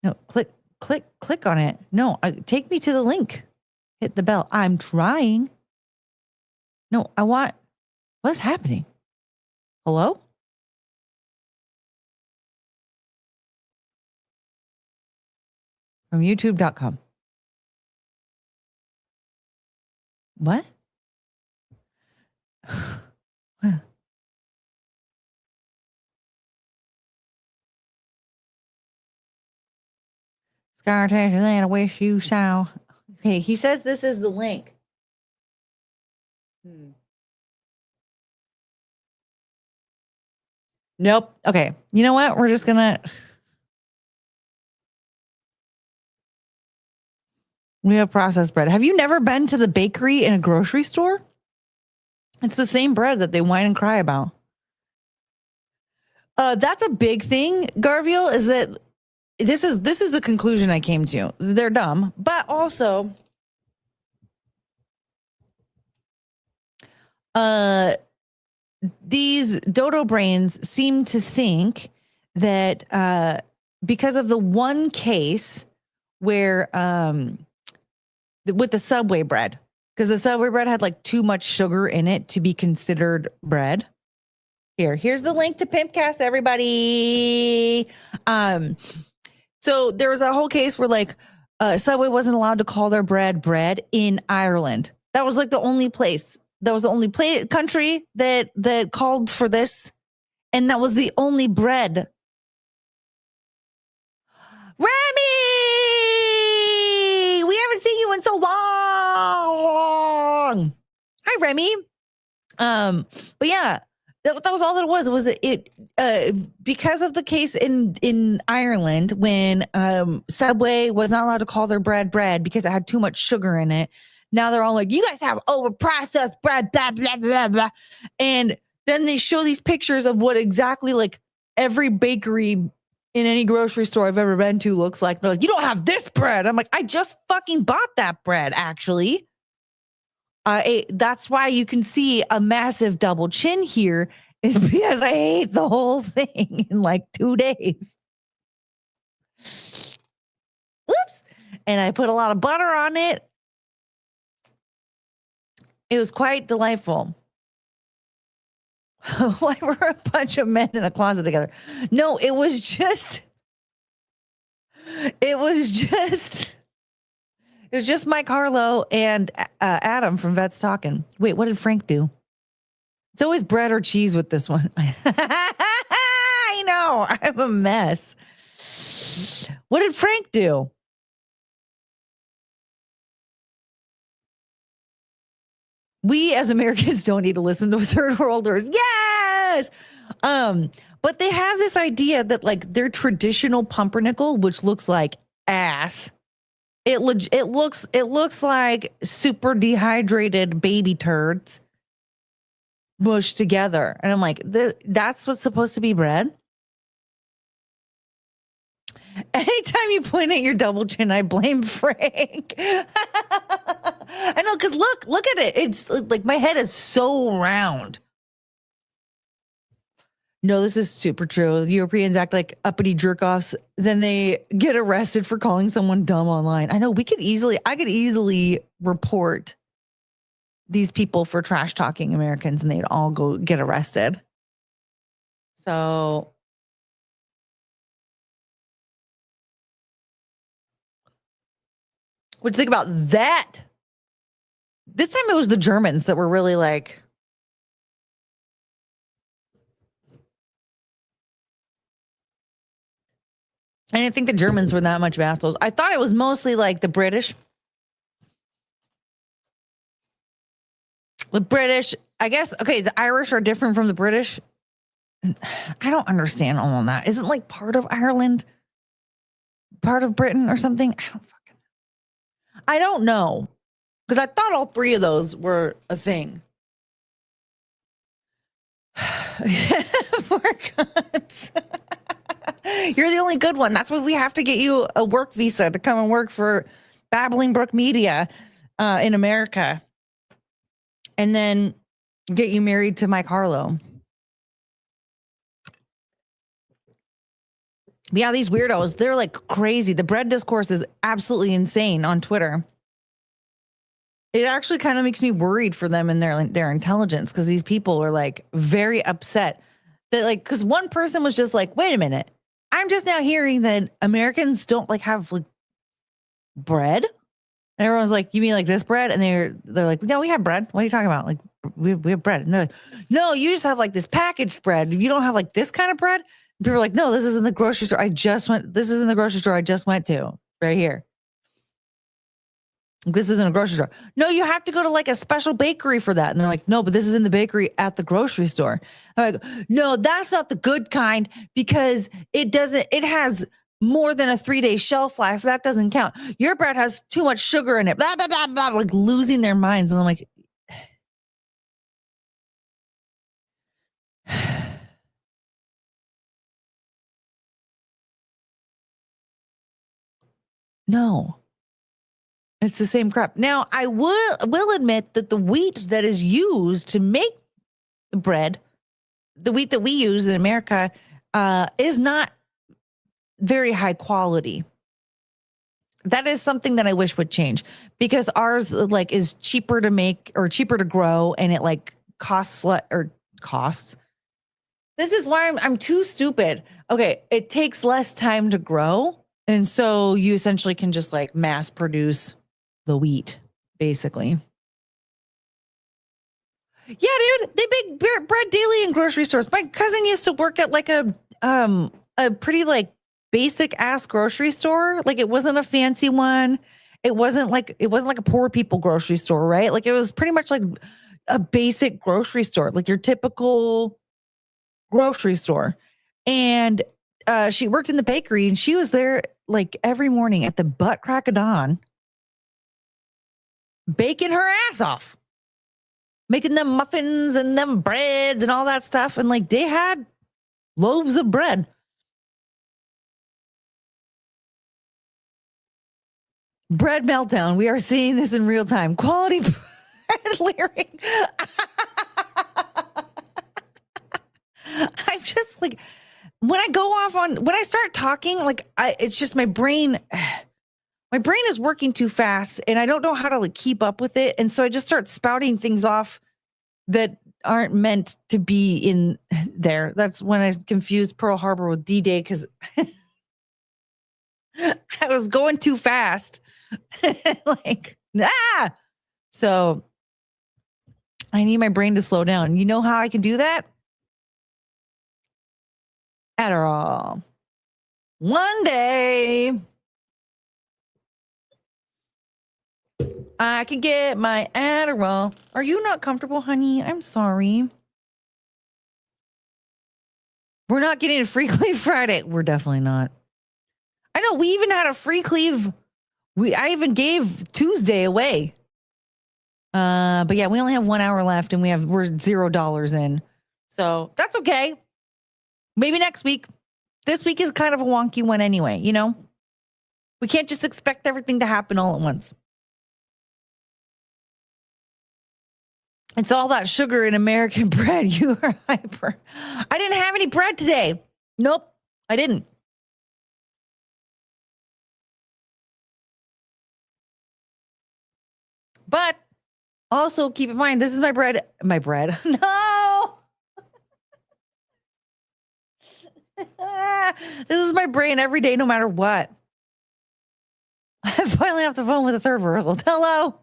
No, click on it. No, take me to the link. Hit the bell. I'm trying. No, I want What's happening? Hello? From youtube.com. What? Scar I wish you saw. Okay, he says this is the link. Nope. Okay. You know what? We're just gonna. We have processed bread. Have you never been to the bakery in a grocery store? It's the same bread that they whine and cry about. That's a big thing, Garvio, is that this is the conclusion I came to. They're dumb, but also these dodo brains seem to think that because of the one case where with the Subway bread, because the Subway bread had like too much sugar in it to be considered bread. Here's the link to Pimpcast, everybody. So there was a whole case where like Subway wasn't allowed to call their bread in Ireland. That was like the only place. That was the only country that called for this, and that was the only bread. Remy, we haven't seen you in so long. Hi, Remy. But yeah, that was all that it was. Was it because of the case in Ireland when Subway was not allowed to call their bread because it had too much sugar in it. Now they're all like, you guys have overprocessed bread, blah, blah, blah, blah. And then they show these pictures of what exactly like every bakery in any grocery store I've ever been to looks like. They're like, you don't have this bread. I'm like, I just fucking bought that bread, actually. That's why you can see a massive double chin here is because I ate the whole thing in like 2 days. Whoops. And I put a lot of butter on it. It was quite delightful. Why were a bunch of men in a closet together? No, it was just Mike Harlow and Adam from Vets Talking. Wait, what did Frank do? It's always bread or cheese with this one. I know, I'm a mess. What did Frank do? We as Americans don't need to listen to third worlders. Yes. But they have this idea that like their traditional pumpernickel, which looks like ass, it looks like super dehydrated baby turds mushed together. And I'm like, that's what's supposed to be bread? Anytime you point at your double chin, I blame Frank. I know, because look at it. It's like my head is so round. No, this is super true. Europeans act like uppity jerk-offs. Then they get arrested for calling someone dumb online. I know I could easily report these people for trash talking Americans and they'd all go get arrested. So what do you think about that? This time it was the Germans that were really like, I didn't think the Germans were that much of assholes. I thought it was mostly like the British. The British, I guess, okay, the Irish are different from the British. I don't understand all of that. Isn't like part of Ireland part of Britain or something? I don't know. Because I thought all three of those were a thing. Poor cunts. You're the only good one. That's why we have to get you a work visa to come and work for Babbling Brooke Media in America. And then get you married to Mike Harlow. But yeah, these weirdos, they're like crazy. The bread discourse is absolutely insane on Twitter. It actually kind of makes me worried for them and their intelligence, because these people are like very upset that, like, because one person was just like, wait a minute, I'm just now hearing that Americans don't like have like bread. And everyone's like, you mean like this bread? And they're like, no, we have bread. What are you talking about? Like, we have bread. And they're like, no, you just have like this packaged bread. You don't have like this kind of bread. And people are like, no, this is in the grocery store. This is in the grocery store I just went to right here. This isn't a grocery store. No, you have to go to like a special bakery for that. And they're like, no, but this is in the bakery at the grocery store. I'm like, no, that's not the good kind, because it has more than a 3-day shelf life. That doesn't count. Your bread has too much sugar in it. Blah, blah, blah, blah, like losing their minds. And I'm like, no. It's the same crap. Now, I will admit that the wheat that is used to make the bread, the wheat that we use in America, is not very high quality. That is something that I wish would change, because ours like is cheaper to make or cheaper to grow, and it like costs. This is why I'm too stupid. Okay, it takes less time to grow, and so you essentially can just like mass produce the wheat, basically. Yeah, dude, they bake bread daily in grocery stores. My cousin used to work at like a pretty like basic ass grocery store. Like, it wasn't a fancy one. It wasn't like a poor people grocery store, right? Like, it was pretty much like a basic grocery store, like your typical grocery store. And she worked in the bakery, and she was there like every morning at the butt crack of dawn, baking her ass off, making them muffins and them breads and all that stuff. And like, they had loaves of bread. Bread meltdown. We are seeing this in real time. Quality bread leering. I'm just like, when I start talking, like, it's just my brain is working too fast, and I don't know how to like keep up with it. And so I just start spouting things off that aren't meant to be in there. That's when I confused Pearl Harbor with D-Day, because I was going too fast. Like, so I need my brain to slow down. You know how I can do that? Adderall. One day I can get my Adderall. Are you not comfortable, honey? I'm sorry. We're not getting a free cleave Friday. We're definitely not. I know, we even had a free cleave. I even gave Tuesday away. But yeah, we only have 1 hour left, and we're $0 in. So that's okay. Maybe next week. This week is kind of a wonky one anyway, you know? We can't just expect everything to happen all at once. It's all that sugar in American bread. You are hyper. I didn't have any bread today. Nope, I didn't. But also keep in mind, this is my bread. My bread. No. This is my brain every day, no matter what. I'm finally off the phone with a third world. Hello,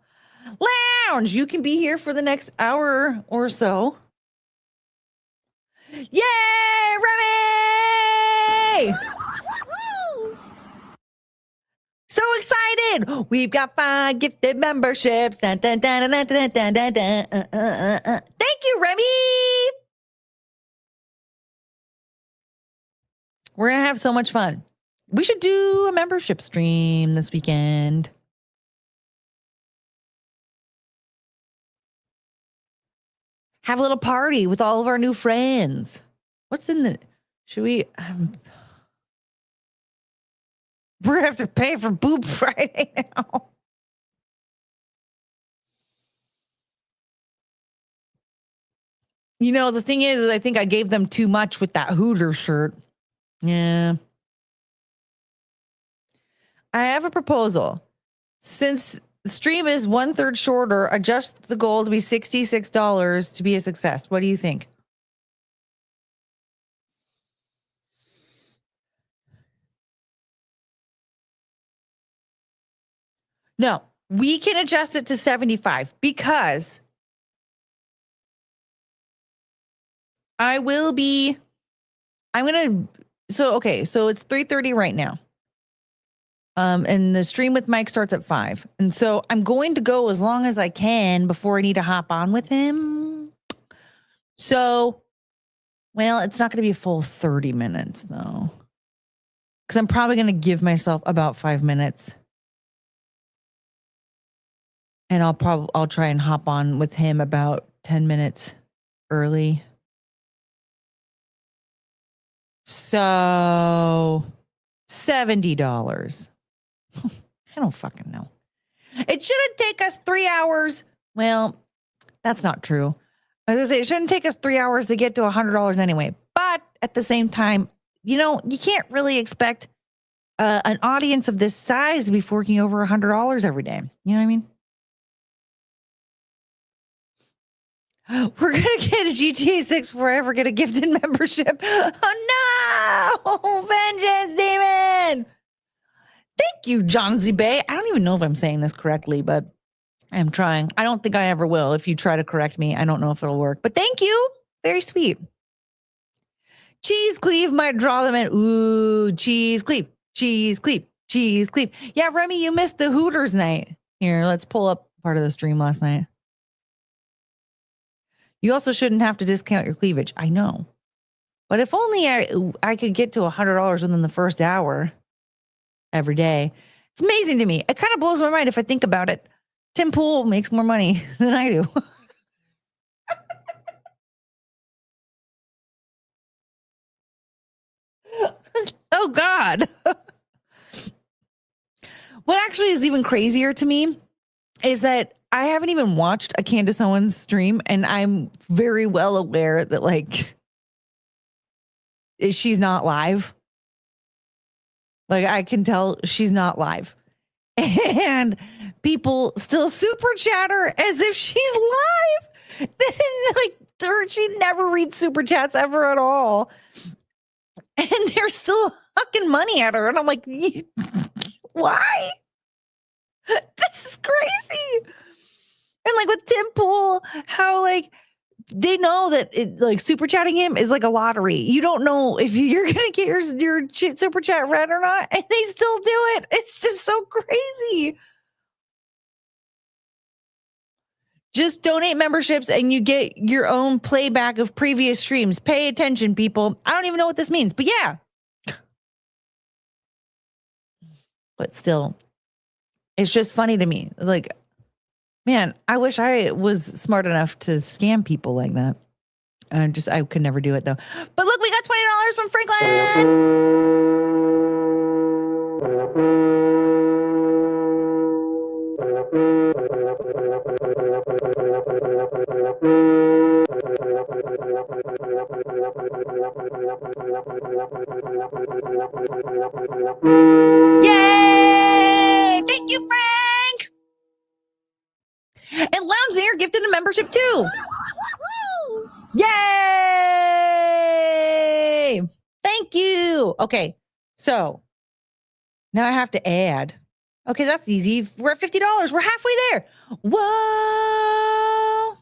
lounge. You can be here for the next hour or so. Yay, Remy! So excited! We've got 5 gifted memberships. Dun, dun, dun, dun, dun, dun, dun, dun. Thank you, Remy! We're going to have so much fun. We should do a membership stream this weekend. Have a little party with all of our new friends. What's in the... Should we... we're going to have to pay for Boob Friday now. You know, the thing is I think I gave them too much with that Hooter shirt. Yeah. I have a proposal. Since The stream is 1/3 shorter. Adjust the goal to be $66 to be a success. What do you think? No, we can adjust it to 75 because so it's 3:30 right now. And the stream with Mike starts at 5. And so I'm going to go as long as I can before I need to hop on with him. So, well, it's not going to be a full 30 minutes though. Because I'm probably going to give myself about 5 minutes. And I'll try and hop on with him about 10 minutes early. So $70. I don't fucking know. It shouldn't take us 3 hours. Well, that's not true. I was gonna say it shouldn't take us 3 hours to get to $100 anyway. But at the same time, you can't really expect an audience of this size to be forking over $100 every day. You know what I mean? We're going to get a GTA 6 before I ever get a gifted membership. Oh, no! Vengeance Demon! Thank you, John Z. Bay. I don't even know if I'm saying this correctly, but I'm trying. I don't think I ever will. If you try to correct me, I don't know if it'll work. But thank you. Very sweet. Cheese cleave might draw them in. Ooh, cheese cleave. Cheese cleave. Cheese cleave. Yeah, Remy, you missed the Hooters night. Here, let's pull up part of the stream last night. You also shouldn't have to discount your cleavage. I know. But if only I could get to $100 within the first hour every day. It's amazing to me. It kind of blows my mind if I think about it. Tim Pool makes more money than I do. Oh, God. What actually is even crazier to me is that I haven't even watched a Candace Owens stream, and I'm very well aware that, she's not live. I can tell she's not live. And people still super chatter as if she's live. Then, she never reads super chats ever at all. And they're still hucking money at her. And I'm like, why? This is crazy. And with Tim Pool, how they know that super chatting him is like a lottery. You don't know if you're going to get your super chat read or not. And they still do it. It's just so crazy. Just donate memberships and you get your own playback of previous streams. Pay attention, people. I don't even know what this means, but yeah. But still, it's just funny to me. Man, I wish I was smart enough to scam people like that. I could never do it though. But look, we got $20 from Franklin. Yay! Thank you, Frank. And Lounge Air gifted a membership too. Yay! Thank you. Okay, so now I have to add. Okay, that's easy. We're at $50. We're halfway there. Whoa!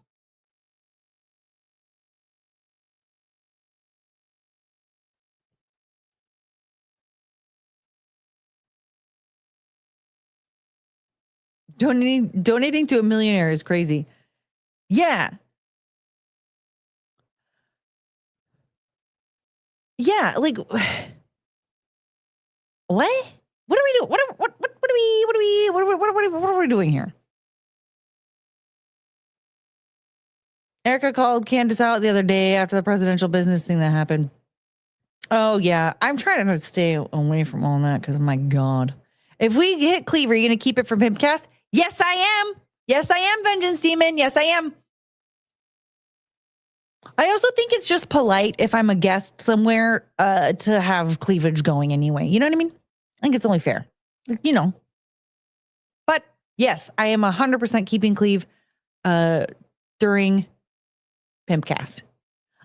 Donating to a millionaire is crazy. Yeah. Yeah, what? What are we doing? What are we doing here? Erica called Candace out the other day after the presidential business thing that happened. Oh yeah, I'm trying to stay away from all that because my God. If we hit Cleaver, you gonna keep it from Pimpcast? Yes, I am. Yes, I am, Vengeance Demon. Yes, I am. I also think it's just polite if I'm a guest somewhere to have cleavage going anyway. You know what I mean? I think it's only fair. But Yes, I am 100% keeping Cleve during Pimpcast.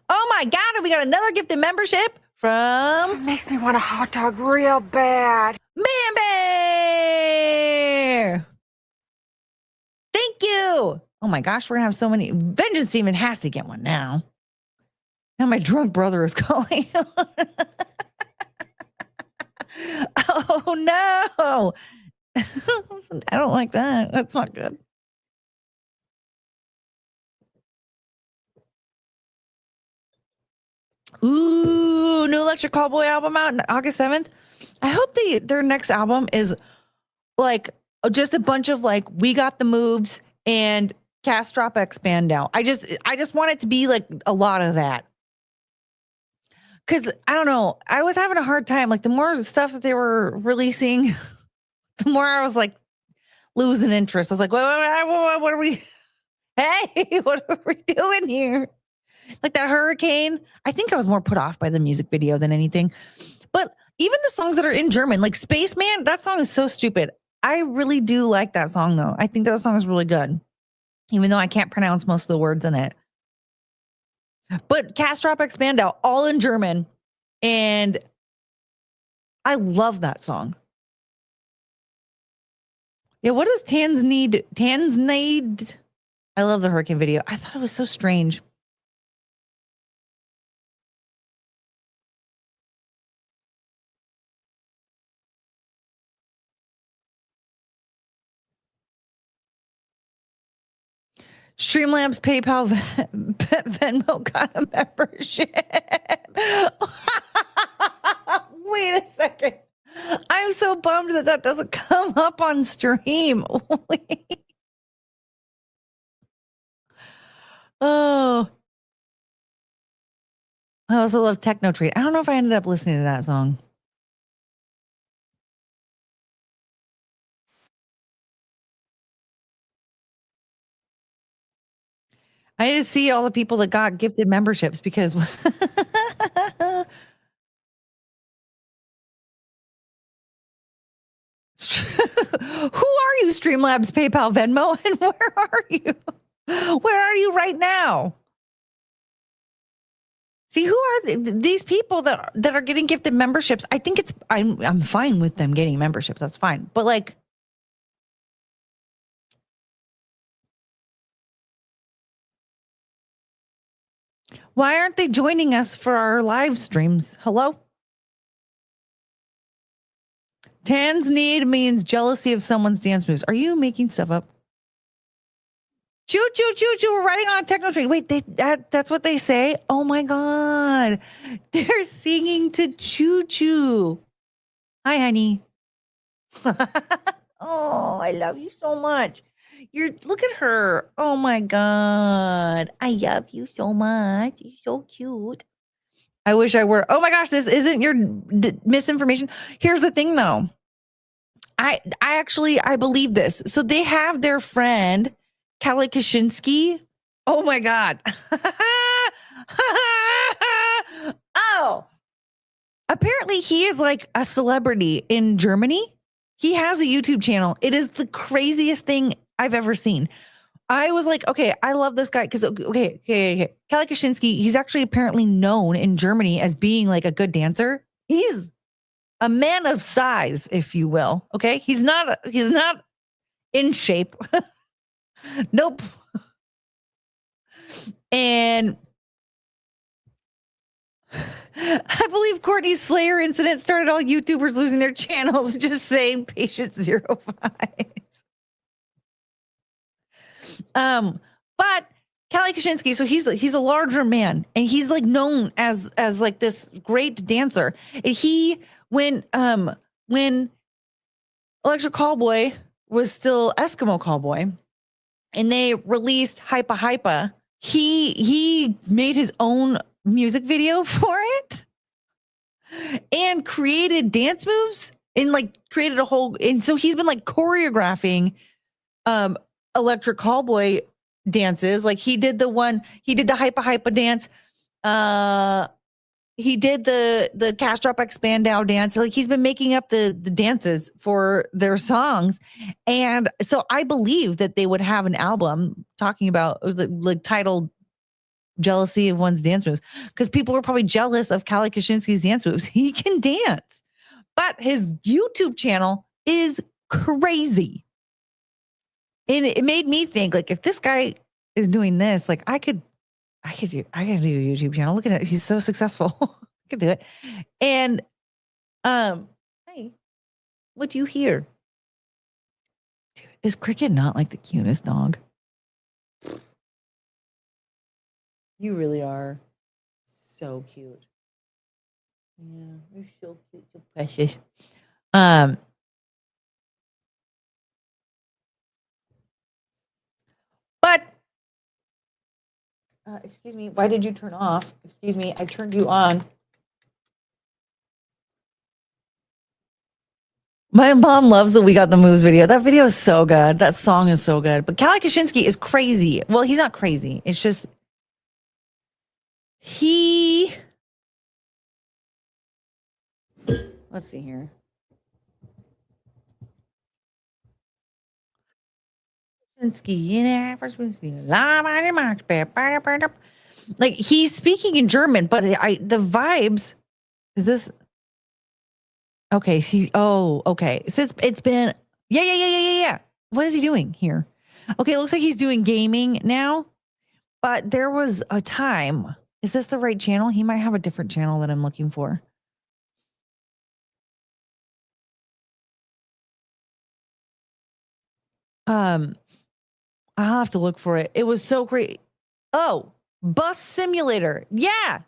Oh my God, we got another gifted membership from... It makes me want a hot dog real bad. Man Bear! Thank you! Oh my gosh, we're gonna have so many. Vengeance Demon has to get one now. Now my drunk brother is calling. Oh no! I don't like that. That's not good. Ooh, new Electric Callboy album out on August 7th. I hope their next album is like just a bunch of like We Got the Moves and Cast Drop Expand Out. I just want it to be like a lot of that. Cause I don't know, I was having a hard time. Like the more stuff that they were releasing, the more I was like losing interest. I was like, what are we? Hey, what are we doing here? Like that hurricane. I think I was more put off by the music video than anything. But even the songs that are in German, like Spaceman, that song is so stupid. I really do like that song though. I think that song is really good. Even though I can't pronounce most of the words in it. But Cast Drop Expand Out, all in German. And I love that song. Yeah, what does Tans need? I love the hurricane video. I thought it was so strange. Streamlabs, PayPal, Venmo got a membership. Wait a second. I'm so bummed that doesn't come up on stream. Oh. I also love Techno Treat. I don't know if I ended up listening to that song. I need to see all the people that got gifted memberships because who are you, Streamlabs, PayPal, Venmo, and where are you? Where are you right now? See, who are these people that are getting gifted memberships? I think I'm fine with them getting memberships. That's fine. But like, why aren't they joining us for our live streams? Hello? Tans need means jealousy of someone's dance moves. Are you making stuff up? Choo choo choo choo. We're riding on a techno train. Wait, that's what they say? Oh my God. They're singing to Choo Choo. Hi, honey. Oh, I love you so much. Look at her. Oh my God. I love you so much. You're so cute. I wish I were. Oh my gosh, this isn't your misinformation. Here's the thing though. I believe this. So they have their friend, Kelly Kaczynski. Oh my God. Oh, apparently he is like a celebrity in Germany. He has a YouTube channel. It is the craziest thing I've ever seen. I was like, okay, I love this guy because okay. Kelly Kaczynski, he's actually apparently known in Germany as being like a good dancer. He's a man of size, if you will. Okay. He's not in shape. Nope. And I believe Courtney's Slayer incident started all YouTubers losing their channels, just saying patient 05. But Kelly Kaczynski, so he's a larger man and he's like known as like this great dancer. And when Electric Callboy was still Eskimo Callboy and they released Hypa Hypa, he made his own music video for it and created dance moves and like created a whole, and so he's been like choreographing Electric Callboy dances. Like he did the Hypa Hypa dance He did the Cast Drop Expand Down dance. Like he's been making up the dances for their songs. And so I believe that they would have an album talking about like titled Jealousy of One's Dance Moves. Because people were probably jealous of Kali Kashinsky's dance moves. He can dance. But his YouTube channel is crazy. And it made me think, like, if this guy is doing this, like I could do a YouTube channel. Look at it. He's so successful. I could do it. And hey, what do you hear? Dude, is Cricket not like the cutest dog? You really are so cute. Yeah, you're so cute, so precious. But excuse me, why did you turn off? Excuse me, I turned you on. My mom loves the We Got the Moves video. That video is so good. That song is so good. But Kali Kashinsky is crazy. Well, he's not crazy. It's just let's see here. Like he's speaking in German, but the vibes is this okay? Okay. Since it's been yeah. What is he doing here? Okay, it looks like he's doing gaming now, but there was a time. Is this the right channel? He might have a different channel that I'm looking for. I'll have to look for it. It was so great. Oh, Bus Simulator. Yeah.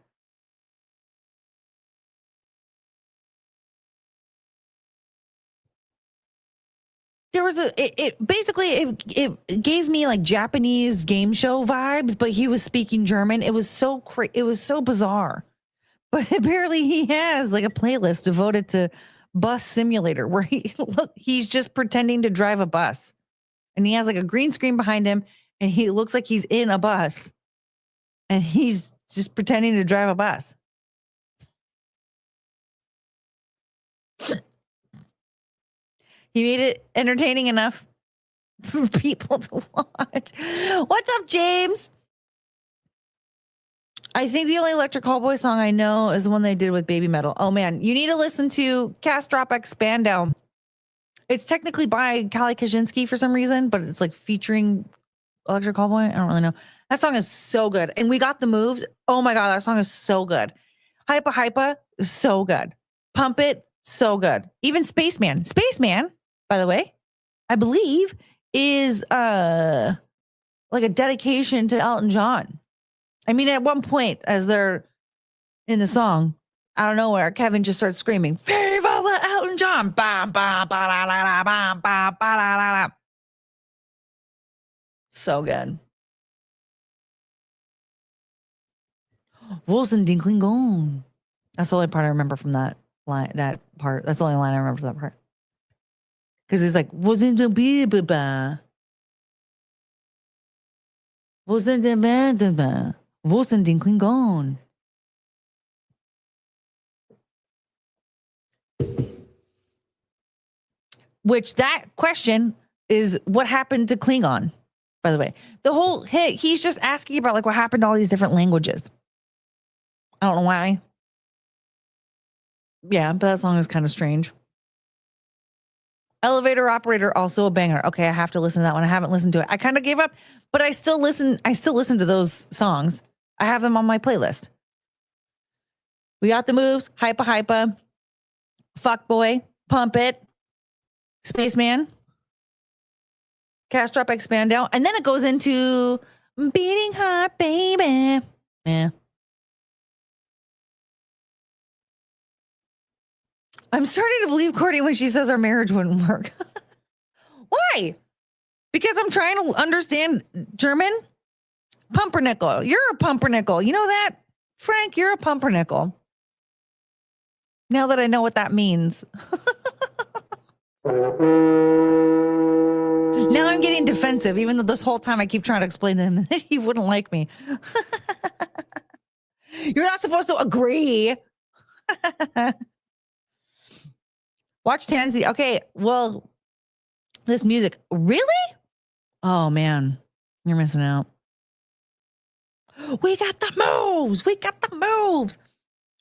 There was it gave me like Japanese game show vibes, but he was speaking German. It was so bizarre. But apparently he has like a playlist devoted to Bus Simulator where he's just pretending to drive a bus. And he has like a green screen behind him and he looks like he's in a bus. And he's just pretending to drive a bus. He made it entertaining enough for people to watch. What's up, James? I think the only Electric Callboy song I know is the one they did with Baby Metal. Oh, man. You need to listen to Cast Drop Expand Down. It's technically by Kali Kashinsky for some reason, but it's like featuring Electric Callboy. I don't really know. That song is so good. And We Got the Moves. Oh, my God. That song is so good. Hypa Hypa is so good. Pump It, so good. Even Spaceman. Spaceman, by the way, I believe is like a dedication to Elton John. I mean, at one point, as they're in the song, out of nowhere, Kevin just starts screaming, Viva la Elton John! Bam, bam, ba, la, la, la, bam, bam, ba, la, la, la. So good. Wilson Dinkling Gone. That's the only part I remember from that line. That part. That's the only line I remember from that part. Because he's like, wasn't the baby, wasn't the man, Wilson Dinkling Gone. Which that question is what happened to Klingon, by the way. The whole he's just asking about like what happened to all these different languages. I don't know why. Yeah, but that song is kind of strange. Elevator Operator, also a banger. Okay, I have to listen to that one. I haven't listened to it. I kind of gave up, but I still listen to those songs. I have them on my playlist. We Got the Moves, Hypa Hypa, Fuck Boy, Pump It, Spaceman, Cast Drop Expand Down, and then it goes into Beating Heart, Baby. Yeah. I'm starting to believe Courtney when she says our marriage wouldn't work. Why? Because I'm trying to understand German. Pumpernickel. You're a pumpernickel. You know that? Frank, you're a pumpernickel. Now that I know what that means. Now I'm getting defensive, even though this whole time I keep trying to explain to him that he wouldn't like me. You're not supposed to agree. Watch Tansy. Okay, well, this music. Really? Oh, man. You're missing out. We got the moves. We got the moves.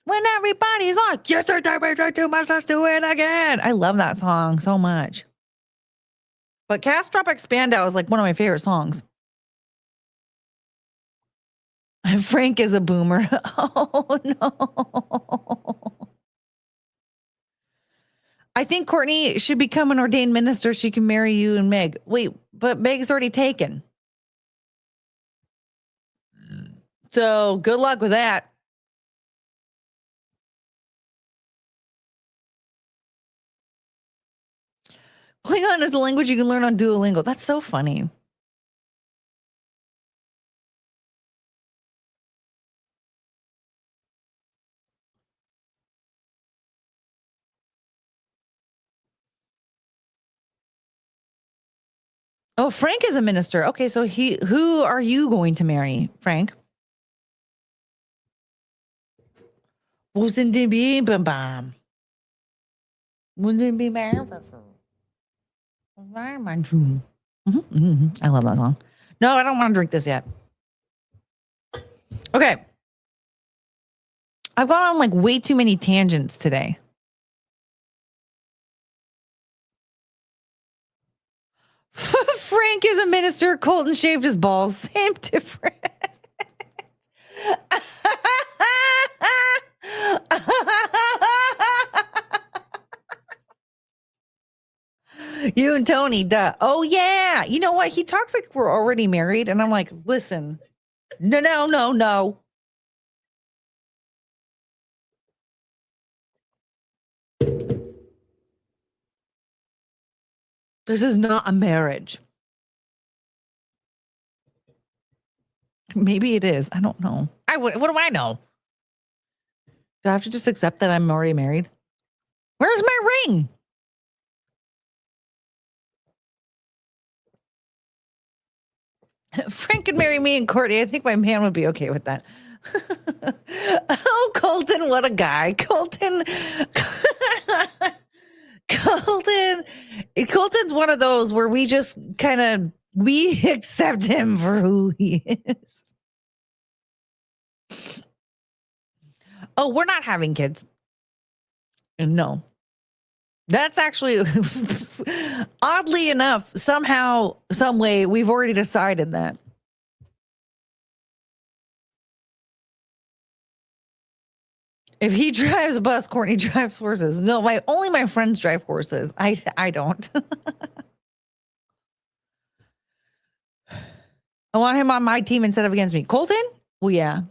When everybody's like, yes, sir, too much, let's do it again. I love that song so much. But Catastrophic Spandau is like one of my favorite songs. Frank is a boomer. Oh, no. I think Courtney should become an ordained minister. She can marry you and Meg. Wait, but Meg's already taken. So good luck with that. Klingon is a language you can learn on Duolingo. That's so funny. Oh, Frank is a minister. Okay, so who are you going to marry, Frank? Wouldn't it be bam? Wouldn't it be bam? I love that song. No, I don't want to drink this yet. Okay. I've gone on like way too many tangents today. Frank is a minister. Colton shaved his balls. Same difference. You and Tony, duh. Oh, yeah. You know what? He talks like we're already married. And I'm like, listen, no. This is not a marriage. Maybe it is. I don't know. What do I know? Do I have to just accept that I'm already married? Where's my ring? Frank could marry me and Courtney. I think my man would be okay with that. Oh, Colton, what a guy. Colton's one of those where we just we accept him for who he is. Oh, we're not having kids. No. That's actually, oddly enough, somehow, some way, we've already decided that. If he drives a bus, Courtney drives horses. No, only my friends drive horses. I don't. I want him on my team instead of against me. Colton? Well, yeah.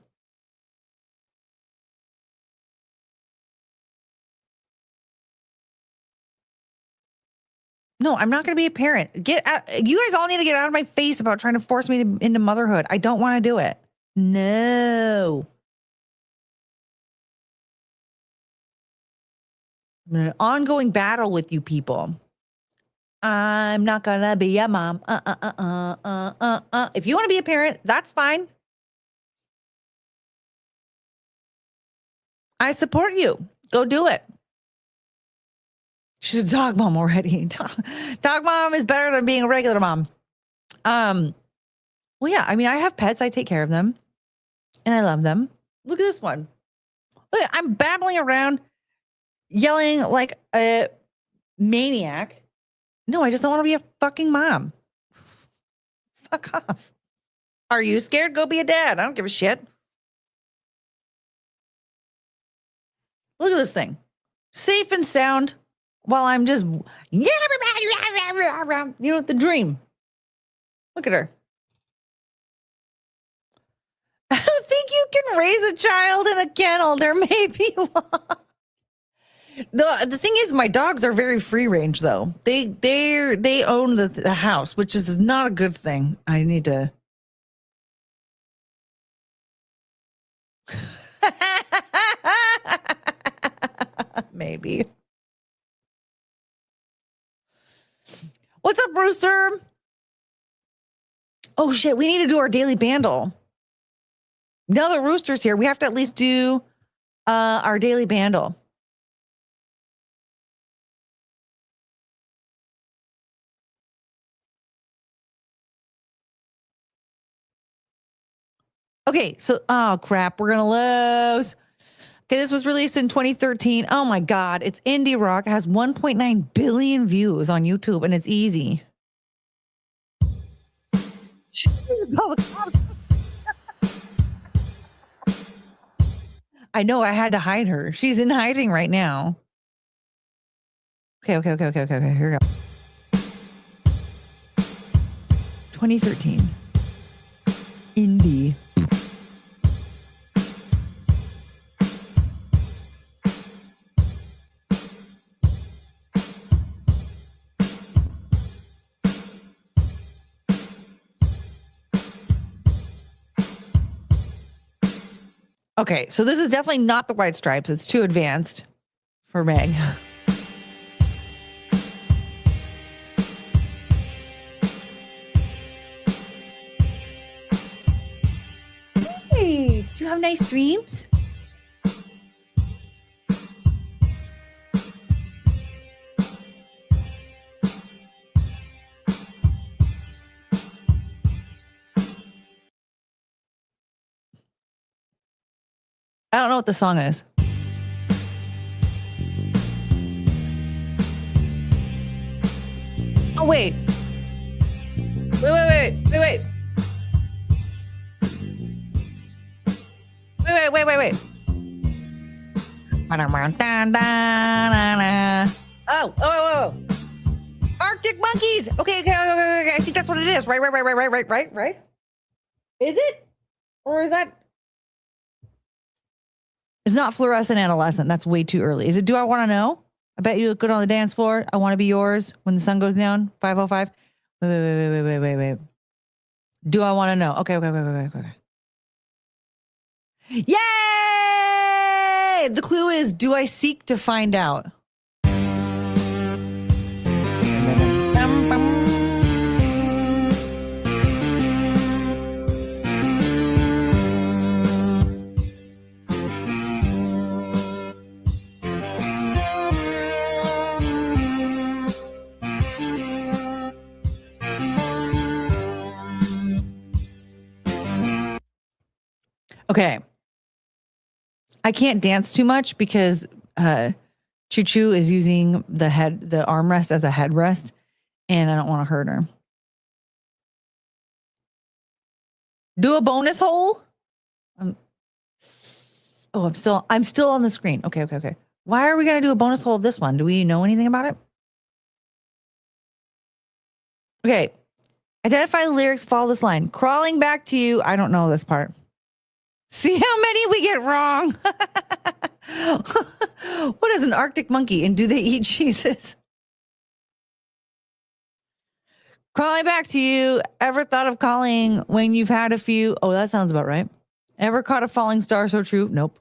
No, I'm not going to be a parent. Get out. You guys all need to get out of my face about trying to force me into motherhood. I don't want to do it. No. I'm in an ongoing battle with you people. I'm not going to be a mom. If you want to be a parent, that's fine. I support you. Go do it. She's a dog mom already. Dog mom is better than being a regular mom. Well, yeah, I mean, I have pets. I take care of them. And I love them. Look at this one. Look, I'm babbling around, yelling like a maniac. No, I just don't want to be a fucking mom. Fuck off. Are you scared? Go be a dad. I don't give a shit. Look at this thing. Safe and sound. While I'm just, you know, the dream. Look at her. I don't think you can raise a child in a kennel. There may be laws. The thing is, my dogs are very free range, though. They own the house, which is not a good thing. I need to. Maybe. What's up, Brewster? Oh, shit. We need to do our daily bandle. Now the rooster's here, we have to at least do our daily bandle. Okay, so, oh crap, we're gonna lose. Okay, this was released in 2013. Oh my God, it's indie rock. It has 1.9 billion views on YouTube, and it's easy. I know, I had to hide her. She's in hiding right now. Okay, here we go. 2013. Indie. Okay, so this is definitely not the White Stripes. It's too advanced for Meg. Hey, did you have nice dreams? I don't know what the song is. Oh, wait. Wait. Oh. Arctic Monkeys. Okay. I think that's what it is. Right. Is it? Or is that? It's not Fluorescent Adolescent. That's way too early. Is it Do I Want to Know? I bet you look good on the dance floor. I Want to Be Yours When the Sun Goes Down. 505. Wait. Do I Want to Know? Okay. Yay! The clue is, do I seek to find out? Okay. I can't dance too much because Choo Choo is using the armrest as a headrest, and I don't want to hurt her. Do a bonus hole? I'm still on the screen. Okay. Why are we gonna do a bonus hole of this one? Do we know anything about it? Okay. Identify the lyrics, follow this line. Crawling back to you. I don't know this part. See how many we get wrong. What is an Arctic monkey, and do they eat cheeses? Crawling back to you. Ever thought of calling when you've had a few? Oh, that sounds about right. Ever caught a falling star so true? Nope.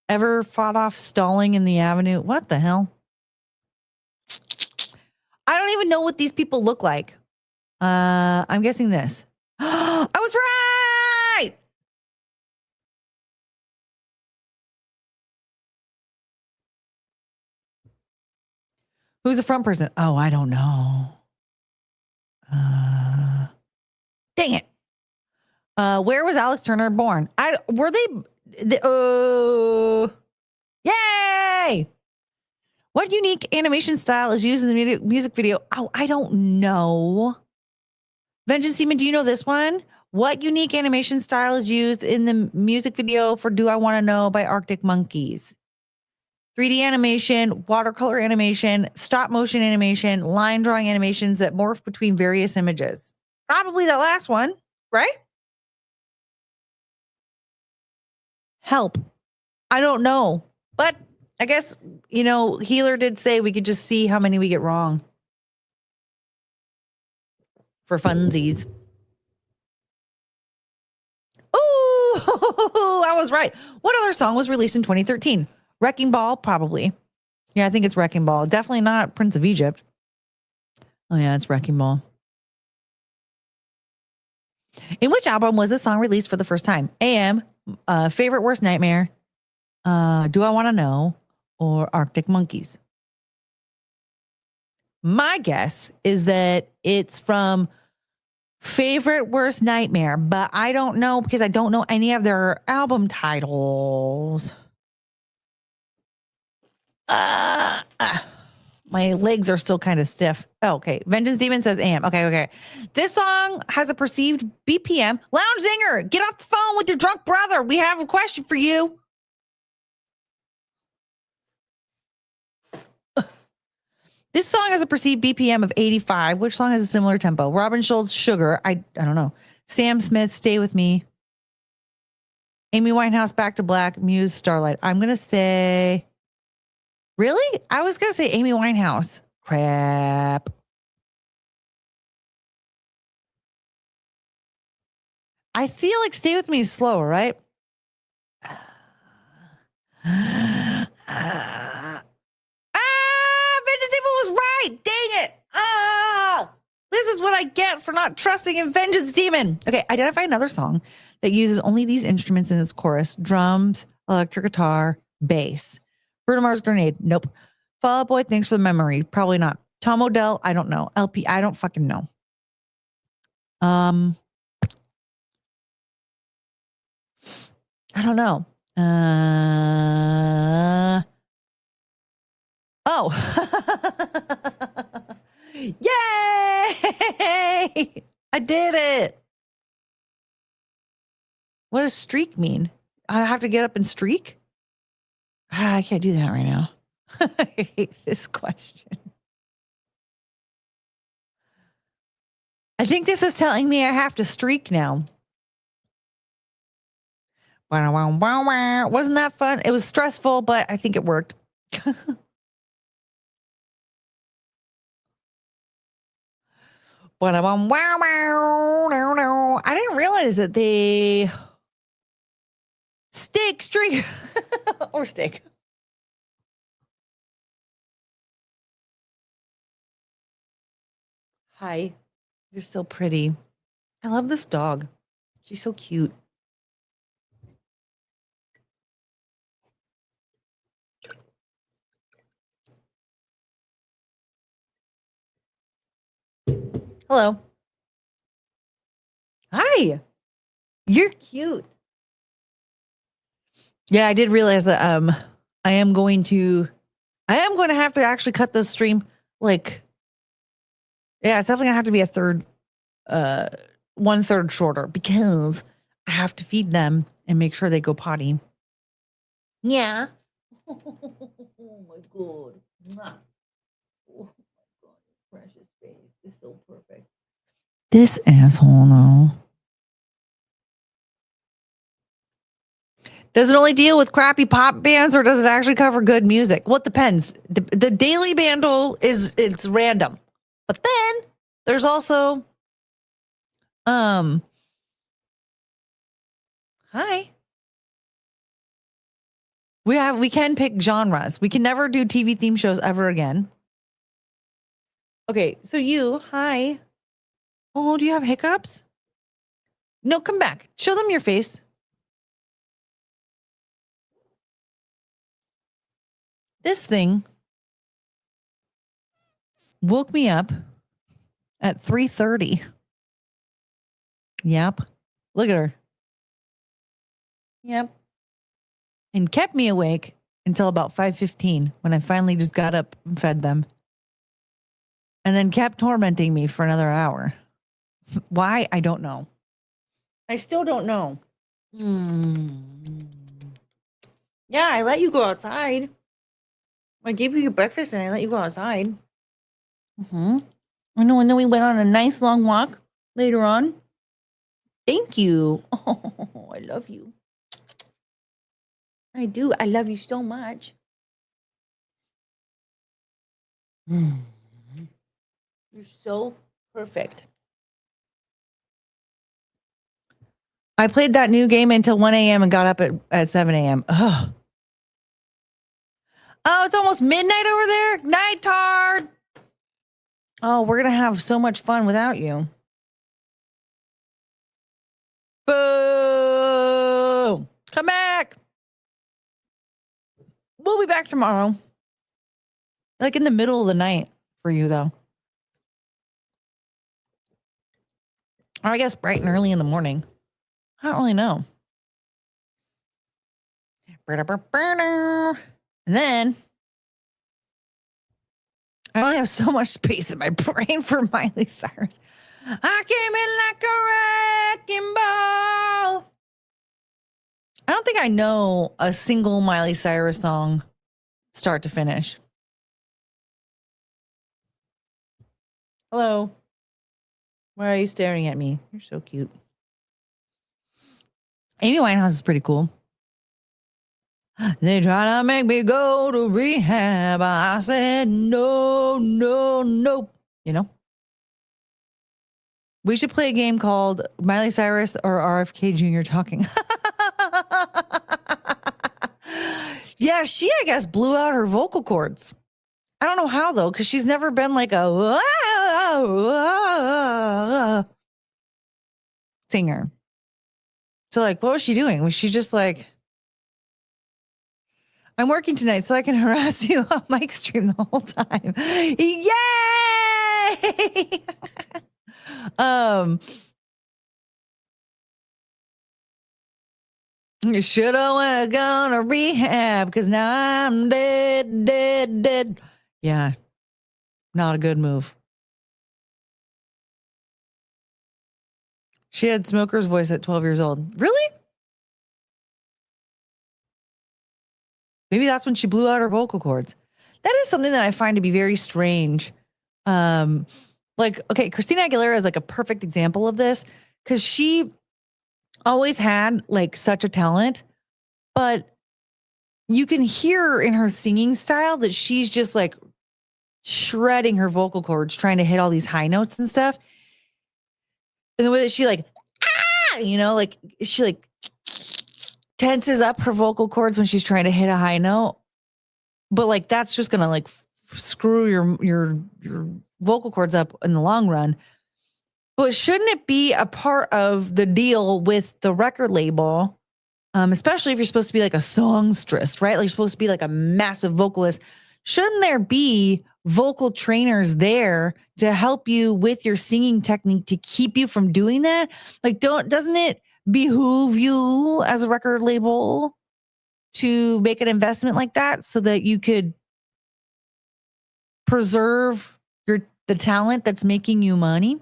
Ever fought off stalling in the avenue? What the hell? I don't even know what these people look like. I'm guessing this. I was right. Who's the front person? Oh, I don't know. Dang it. Where was Alex Turner born? Yay! What unique animation style is used in the music video? Oh, I don't know. Vengeance Demon, do you know this one? What unique animation style is used in the music video for Do I Want to Know by Arctic Monkeys? 3D animation, watercolor animation, stop motion animation, line drawing animations that morph between various images. Probably the last one, right? Help. I don't know. But I guess, Healer did say we could just see how many we get wrong. For funsies. Oh, I was right. What other song was released in 2013? Wrecking Ball, probably. Yeah, I think it's Wrecking Ball. Definitely not Prince of Egypt. Oh, yeah, it's Wrecking Ball. In which album was this song released for the first time? AM, Favorite Worst Nightmare, Do I Want to Know, or Arctic Monkeys? My guess is that it's from Favorite Worst Nightmare, but I don't know because I don't know any of their album titles. My legs are still kind of stiff. Oh, okay. Vengeance Demon says AM. Okay. This song has a perceived BPM. Lounge Zinger, get off the phone with your drunk brother. We have a question for you. This song has a perceived BPM of 85. Which song has a similar tempo? Robin Schulz, Sugar. I don't know. Sam Smith, Stay With Me. Amy Winehouse, Back to Black. Muse, Starlight. I'm going to say... Really? I was going to say Amy Winehouse. Crap. I feel like Stay With Me is slower, right? Vengeance Demon was right. Dang it. This is what I get for not trusting in Vengeance Demon. Okay, identify another song that uses only these instruments in its chorus. Drums, electric guitar, bass. Bruno Mars, Grenade. Nope. Fall Out Boy, thanks for the memory. Probably not. Tom Odell, I don't know. LP, I don't fucking know. I don't know. Yay! I did it. What does streak mean? I have to get up and streak? I can't do that right now. I hate this question. I think this is telling me I have to streak now. Wasn't that fun? It was stressful, but I think it worked. I didn't realize that they streak or steak. Hi, you're so pretty. I love this dog. She's so cute. Hello. Hi. You're cute. Yeah, I did realize that I am going to have to actually cut this stream like it's definitely gonna have to be a third 1/3 shorter because I have to feed them and make sure they go potty. Yeah. Oh my god. Oh my god, precious face is so perfect. This asshole though. Does it only deal with crappy pop bands or does it actually cover good music? Well, it depends. The daily bundle it's random. But then there's also hi. We can pick genres. We can never do TV theme shows ever again. Okay, so hi. Oh, do you have hiccups? No, come back. Show them your face. This thing woke me up at 3:30. Yep. Look at her. Yep. And kept me awake until about 5:15 when I finally just got up and fed them. And then kept tormenting me for another hour. Why? I don't know. I still don't know. Yeah, I let you go outside. I gave you your breakfast and I let you go outside. I know, and then we went on a nice long walk later on. Thank you. Oh, I love you. I do. I love you so much. You're so perfect. I played that new game until 1 a.m. and got up at 7 a.m. Oh, it's almost midnight over there. Night tard. Oh, we're going to have so much fun without you. Come back. We'll be back tomorrow. Like in the middle of the night for you, though. Or I guess bright and early in the morning. I don't really know. And then I only have so much space in my brain for Miley Cyrus. I came in like a wrecking ball. I don't think I know a single Miley Cyrus song start to finish. Hello. Why are you staring at me? You're so cute. Amy Winehouse is pretty cool. They try to make me go to rehab. I said no, no, no. You know? We should play a game called Miley Cyrus or RFK Jr. talking. Yeah, she, I guess, blew out her vocal cords. I don't know how, though, because she's never been like a singer. So, like, what was she doing? Was she just like, I'm working tonight so I can harass you on mic stream the whole time. Yay! You should have gone to rehab because now I'm dead. Yeah, not a good move. She had smoker's voice at 12 years old. Really? Maybe that's when she blew out her vocal cords. That is something that I find to be very strange. Like, okay, Christina Aguilera is like a perfect example of this because she always had like such a talent, but you can hear in her singing style that she's just like shredding her vocal cords, trying to hit all these high notes and stuff. And the way that she like, like she like tenses up her vocal cords when she's trying to hit a high note. But like, that's just going to like screw your vocal cords up in the long run. But shouldn't it be a part of the deal with the record label, especially if you're supposed to be like a songstress, right? Like you're supposed to be like a massive vocalist. Shouldn't there be vocal trainers there to help you with your singing technique to keep you from doing that? Like, doesn't it behoove you as a record label to make an investment like that so that you could preserve the talent that's making you money?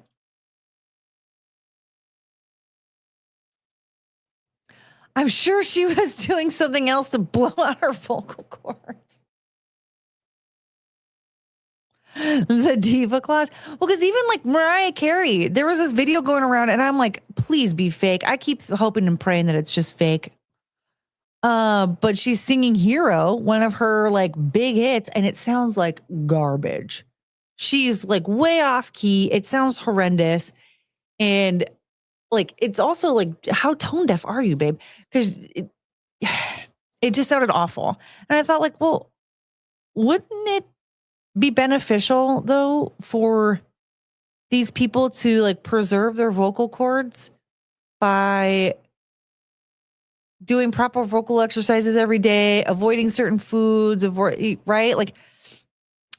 I'm sure she was doing something else to blow out her vocal cords. The diva class. Well, because even like Mariah Carey, there was this video going around and I'm like, please be fake. I keep hoping and praying that it's just fake. But she's singing Hero, one of her like big hits, and it sounds like garbage. She's like way off key. It sounds horrendous. And like, it's also like, how tone deaf are you, babe? Because it just sounded awful. And I thought like, well, wouldn't it be beneficial though for these people to like preserve their vocal cords by doing proper vocal exercises every day, avoiding certain foods, right? Like,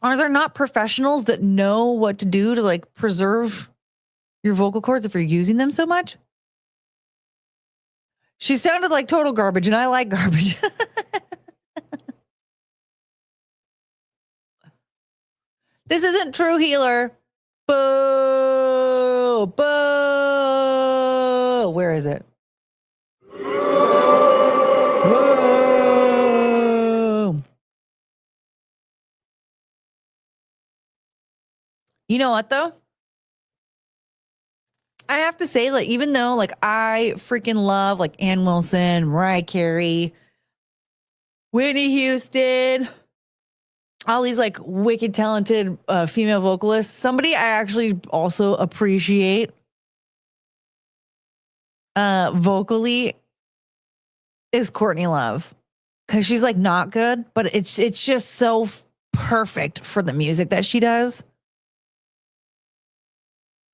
are there not professionals that know what to do to like preserve your vocal cords if you're using them so much? She sounded like total garbage, and I like garbage. This isn't True Healer. Boo! Boo! Where is it? Boo! You know what, though? I have to say, like, even though, like, I freaking love, like, Ann Wilson, Mariah Carey, Whitney Houston, all these, like, wicked talented female vocalists, somebody I actually also appreciate vocally is Courtney Love. Because she's, like, not good, but it's just so perfect for the music that she does.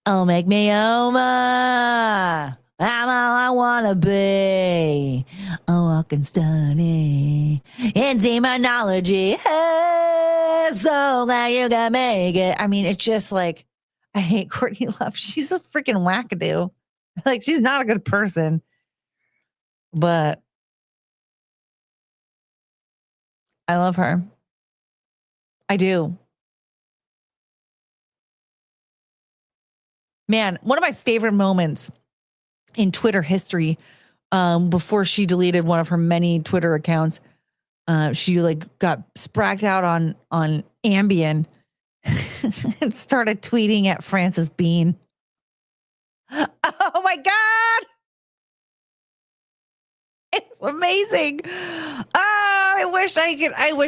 Oh, make me Oma. I'm all I wanna be. A walking study in demonology. Hey, so glad you can make it. I mean, it's just like, I hate Courtney Love. She's a freaking wackadoo. Like, she's not a good person. But I love her. I do. Man, one of my favorite moments in Twitter history, before she deleted one of her many Twitter accounts, she like got spracked out on Ambien and started tweeting at Frances Bean. Oh my God. It's amazing. I wish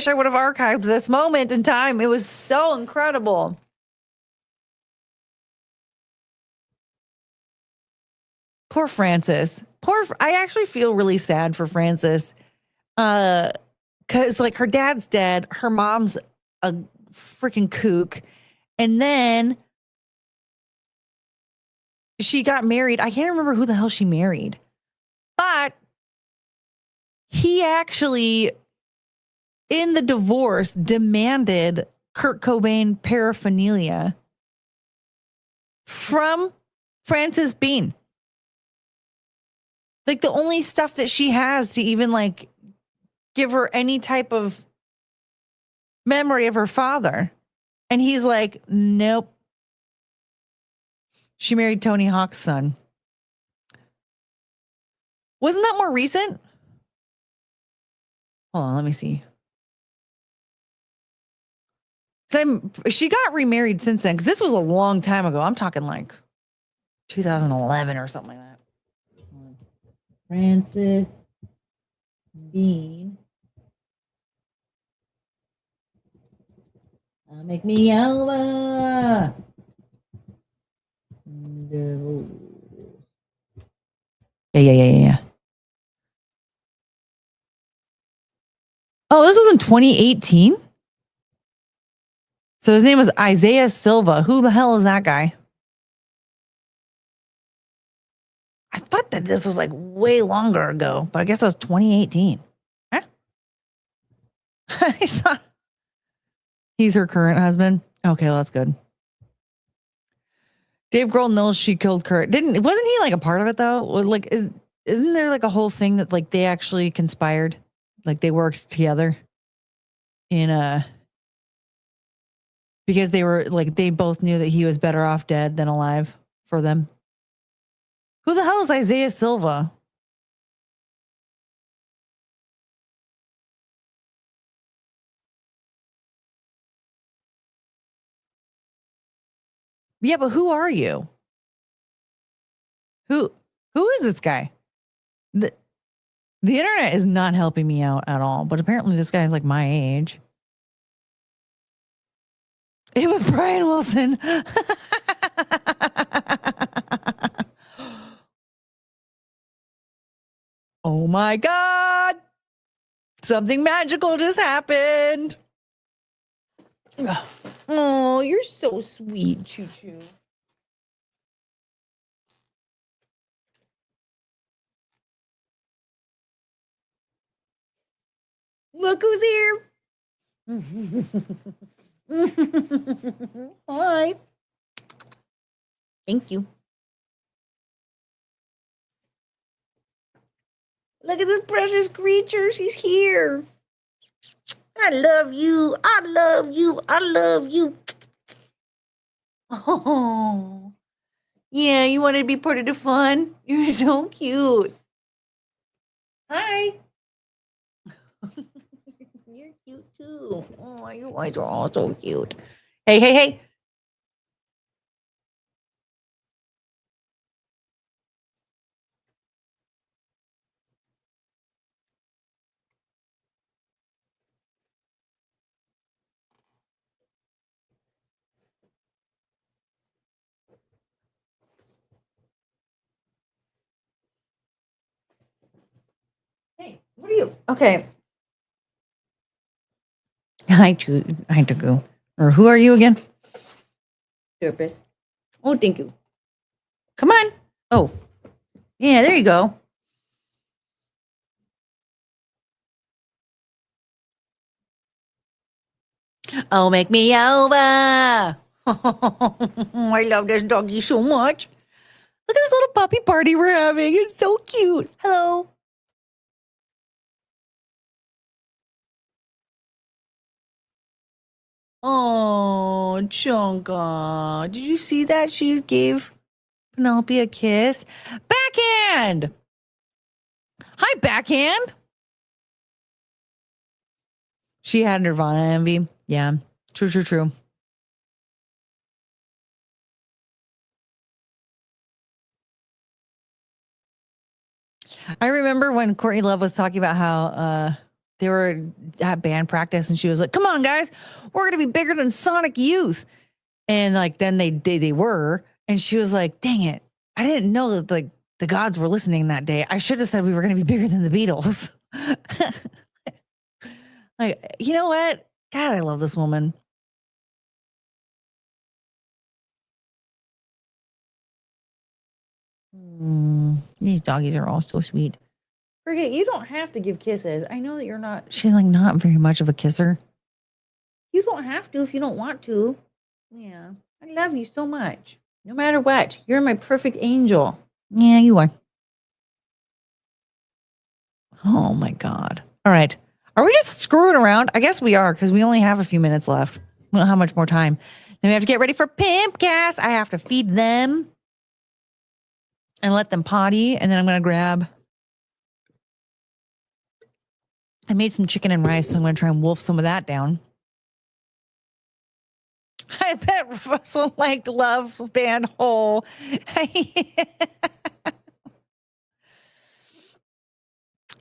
I would have archived this moment in time. It was so incredible. Poor Frances. I actually feel really sad for Frances. Cause like her dad's dead, her mom's a freaking kook, and then she got married. I can't remember who the hell she married, but he actually, in the divorce, demanded Kurt Cobain paraphernalia from Frances Bean. Like the only stuff that she has to even like give her any type of memory of her father. And he's like, nope. She married Tony Hawk's son. Wasn't that more recent? Hold on, let me see. She got remarried since then, because this was a long time ago. I'm talking like 2011 or something like that. Frances Bean. Make me over. No. Yeah. Oh, this was in 2018? So his name was Isaiah Silva. Who the hell is that guy? I thought that this was like way longer ago, but I guess it was 2018. Huh? I thought he's her current husband. Okay, well, that's good. Dave Grohl knows she killed Kurt. Wasn't he like a part of it though? Like, isn't there like a whole thing that like they actually conspired? Like they worked together in because they were like, they both knew that he was better off dead than alive for them. Who the hell is Isaiah Silva? Yeah, but who are you? Who is this guy? The internet is not helping me out at all, but apparently this guy is like my age. It was Brian Wilson. Oh my God. Something magical just happened. Oh, you're so sweet, Choo Choo. Look who's here. Hi. Thank you. Look at this precious creature. She's here. I love you. I love you. I love you. Oh, yeah. You wanted to be part of the fun? You're so cute. Hi. You're cute too. Oh, you guys are all so cute. Hey. Hey, what are you? Okay. Hi, Tugu. Or who are you again? Therapist. Oh, thank you. Come on. Oh, Yeah, there you go. Oh, make me over. I love this doggy so much. Look at this little puppy party we're having. It's so cute. Hello. Oh, Chunka. Did you see that? She gave Penelope a kiss. Backhand. Hi, backhand. She had Nirvana envy. Yeah. True. I remember when Courtney Love was talking about how they were at band practice and she was like, come on, guys, we're going to be bigger than Sonic Youth. And like, then they were. And she was like, dang it. I didn't know that like the gods were listening that day. I should have said we were going to be bigger than the Beatles. Like, you know what? God, I love this woman. These doggies are all so sweet. Forget, you don't have to give kisses. I know that you're not. She's like not very much of a kisser. You don't have to if you don't want to. Yeah, I love you so much. No matter what, you're my perfect angel. Yeah, you are. Oh my God. All right. Are we just screwing around? I guess we are because we only have a few minutes left. We don't have much more time. Then we have to get ready for Pimpcast. I have to feed them and let them potty. And then I'm going to grab. I made some chicken and rice, so I'm going to try and wolf some of that down. I bet Russell liked Love's band Hole.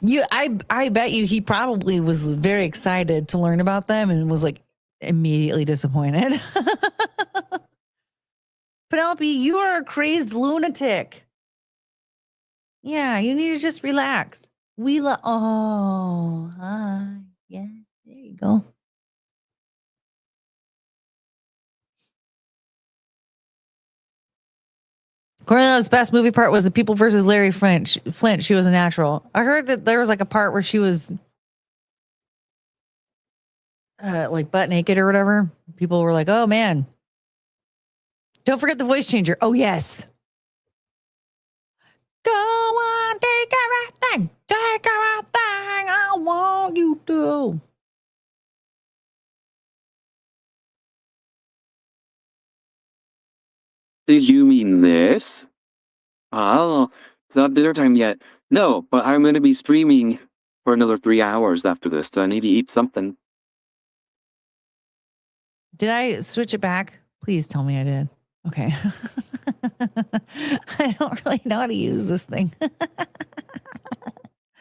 I bet you he probably was very excited to learn about them and was like immediately disappointed. Penelope, you are a crazed lunatic. Yeah, you need to just relax. Oh, hi. Yeah, there you go. Cornelia's best movie part was the people versus Larry Flint. She was a natural. I heard that there was like a part where she was like butt naked or whatever. People were like, oh man. Don't forget the voice changer. Oh, yes. Go on, take everything. Take everything I want you to. Did you mean this? Oh, it's not dinner time yet. No, but I'm going to be streaming for another 3 hours after this, so I need to eat something. Did I switch it back? Please tell me I did. Okay. I don't really know how to use this thing.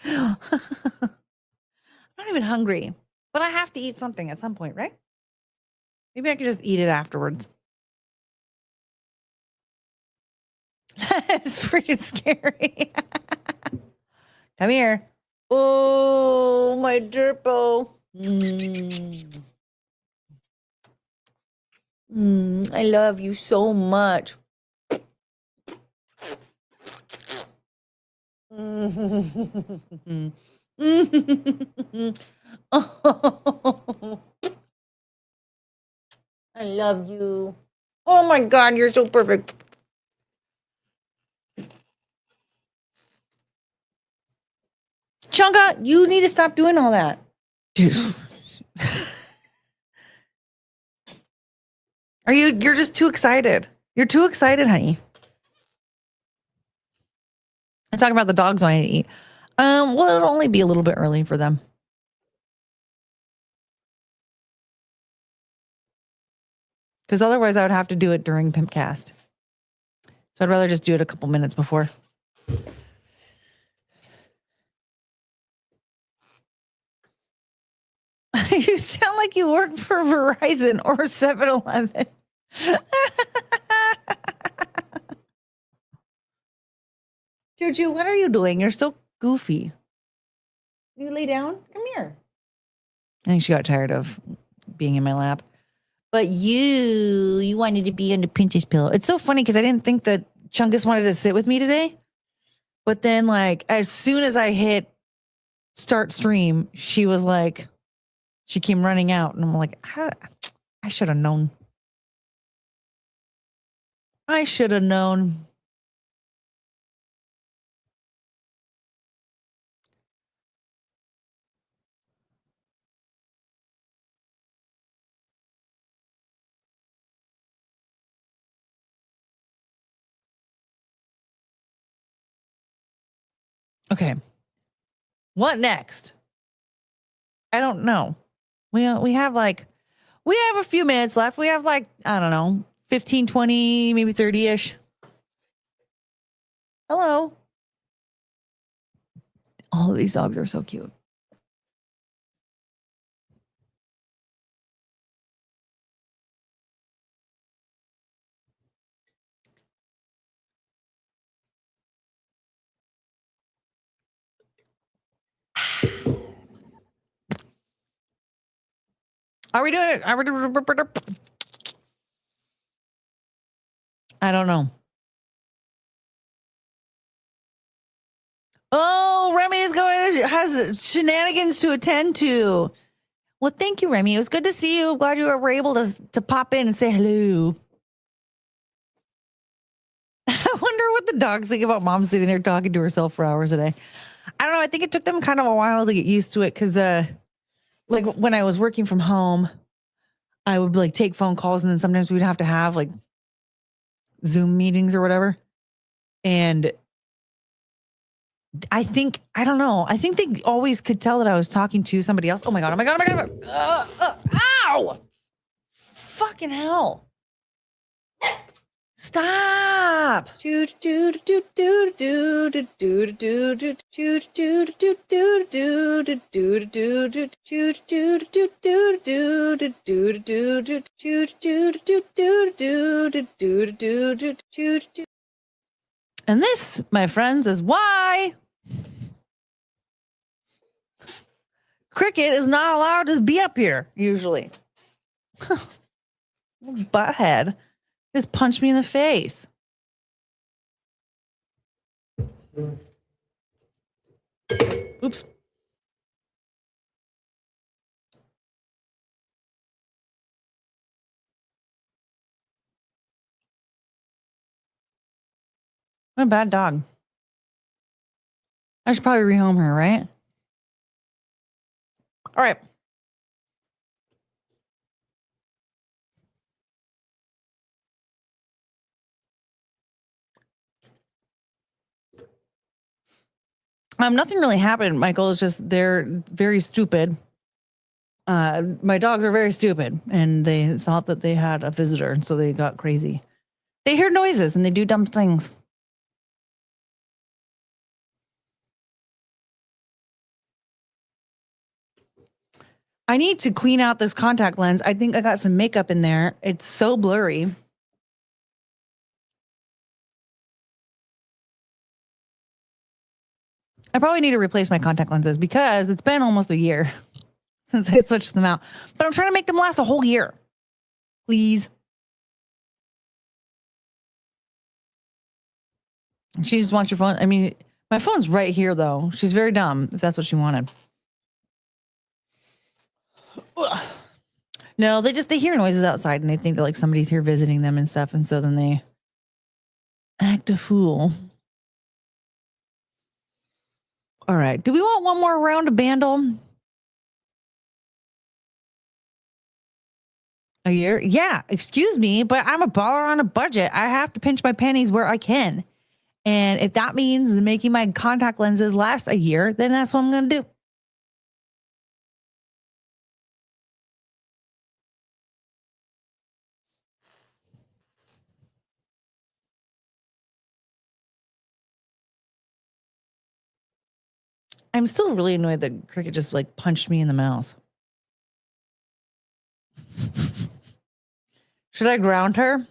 I'm not even hungry, but I have to eat something at some point, right? Maybe I could just eat it afterwards. It's freaking scary. Come here. Oh, my derpo. I love you so much. I love you. Oh my God, you're so perfect. Chunga, you need to stop doing all that. Dude. You're just too excited. You're too excited, honey. I'm talking about the dogs wanting to eat. Well, it'll only be a little bit early for them. Because otherwise I would have to do it during Pimpcast. So I'd rather just do it a couple minutes before. You sound like you work for Verizon or 7-Eleven. Jojo, what are you doing? You're so goofy. Can you lay down? Come here. I think she got tired of being in my lap. But you wanted to be on the princess pillow. It's so funny because I didn't think that Chungus wanted to sit with me today. But then, like, as soon as I hit start stream, she was like, she came running out. And I'm like, I should have known. I should have known. Okay. What next? I don't know. We have like, we have a few minutes left. We have like, I don't know, 15, 20, maybe 30-ish. Hello. All of these dogs are so cute. Are we doing it? I don't know. Oh, Remy is has shenanigans to attend to. Well, thank you, Remy. It was good to see you. Glad you were able to pop in and say hello. I wonder what the dogs think about mom sitting there talking to herself for hours a day. I don't know. I think it took them kind of a while to get used to it because, like, when I was working from home, I would like take phone calls and then sometimes we'd have to have like Zoom meetings or whatever. And I think, I don't know. I think they always could tell that I was talking to somebody else. Oh my God. Oh my God. Oh my God. Ow. Fucking hell. Stop. And this, my friends, is why Cricket is not allowed to be up here, usually. Butthead just punched me in the face. Oops. What a bad dog. I should probably rehome her, right? All right. Nothing really happened, Michael. It's just they're very stupid. My dogs are very stupid, and they thought that they had a visitor, and so they got crazy. They hear noises and they do dumb things. I need to clean out this contact lens. I think I got some makeup in there. It's so blurry. I probably need to replace my contact lenses because it's been almost a year since I switched them out. But I'm trying to make them last a whole year. Please. She just wants your phone. I mean, my phone's right here, though. She's very dumb, if that's what she wanted. Ugh. No, they hear noises outside and they think that like somebody's here visiting them and stuff. And so then they act a fool. All right. Do we want one more round of Bandle? A year? Yeah. Excuse me, but I'm a baller on a budget. I have to pinch my pennies where I can. And if that means making my contact lenses last a year, then that's what I'm going to do. I'm still really annoyed that Cricket just like punched me in the mouth. Should I ground her?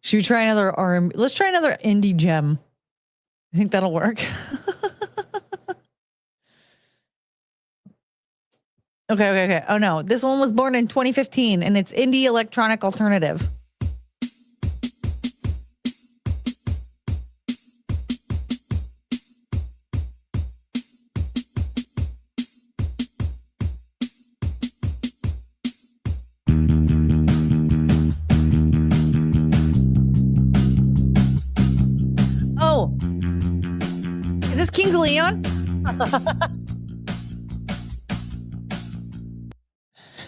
Should we try another R&B? Let's try another indie gem. I think that'll work. Okay. Oh no, this one was born in 2015 and it's indie electronic alternative. Oh, is this Kings of Leon?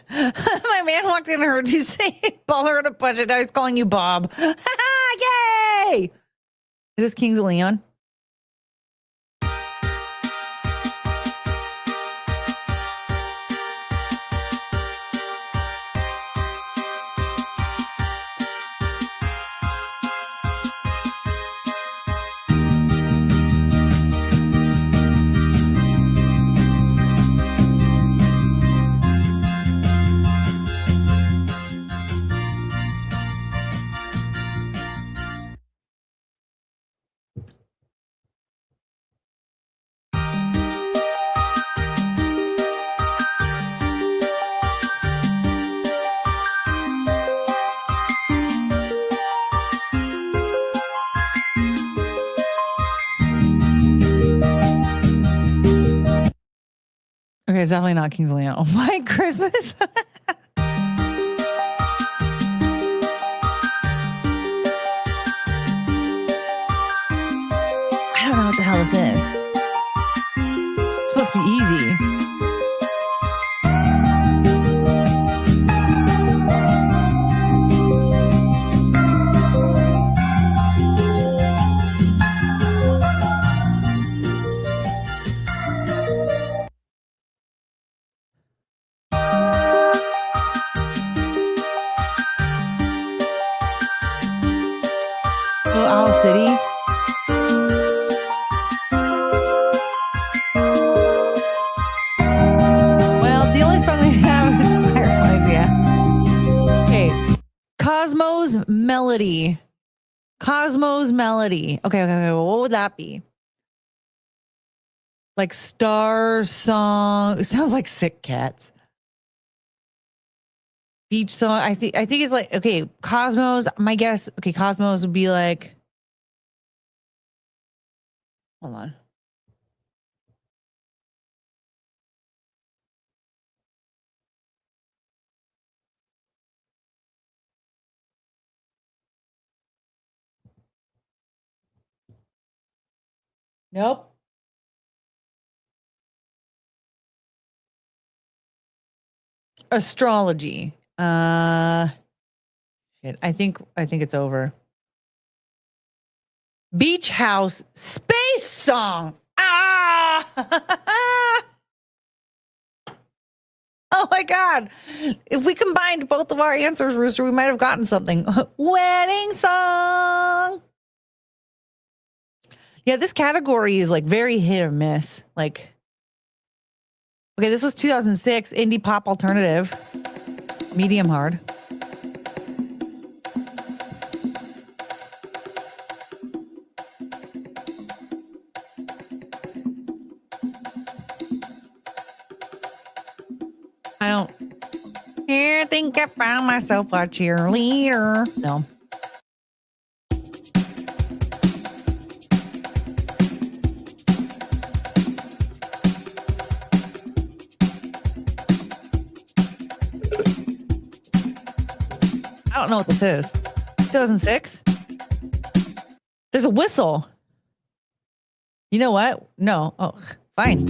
My man walked in and heard you say baller on a budget. Now he's calling you Bob. Yay! Is this Kings of Leon? Okay, it's definitely not Kings of Leon. Oh, White Christmas. I don't know what the hell this is. It's supposed to be easy. Owl City. Well, the only song we have is Fireflies, yeah. Okay. Cosmo's Melody. Cosmo's Melody. Okay. Well, what would that be? Like Star Song. It sounds like Sick Cats. Beach Song. I think it's like, okay, Cosmos. My guess, okay, Cosmos would be like, hold on. Nope. Astrology. Shit. I think it's over. Beach House Space Song. Ah! Oh my God. If we combined both of our answers, Rooster, we might have gotten something. Wedding song. Yeah, this category is like very hit or miss. Like, okay, this was 2006, indie pop alternative. Medium hard. I don't think I found myself a cheerleader. No. I don't know what this is. 2006? There's a whistle. You know what? No. Oh, fine.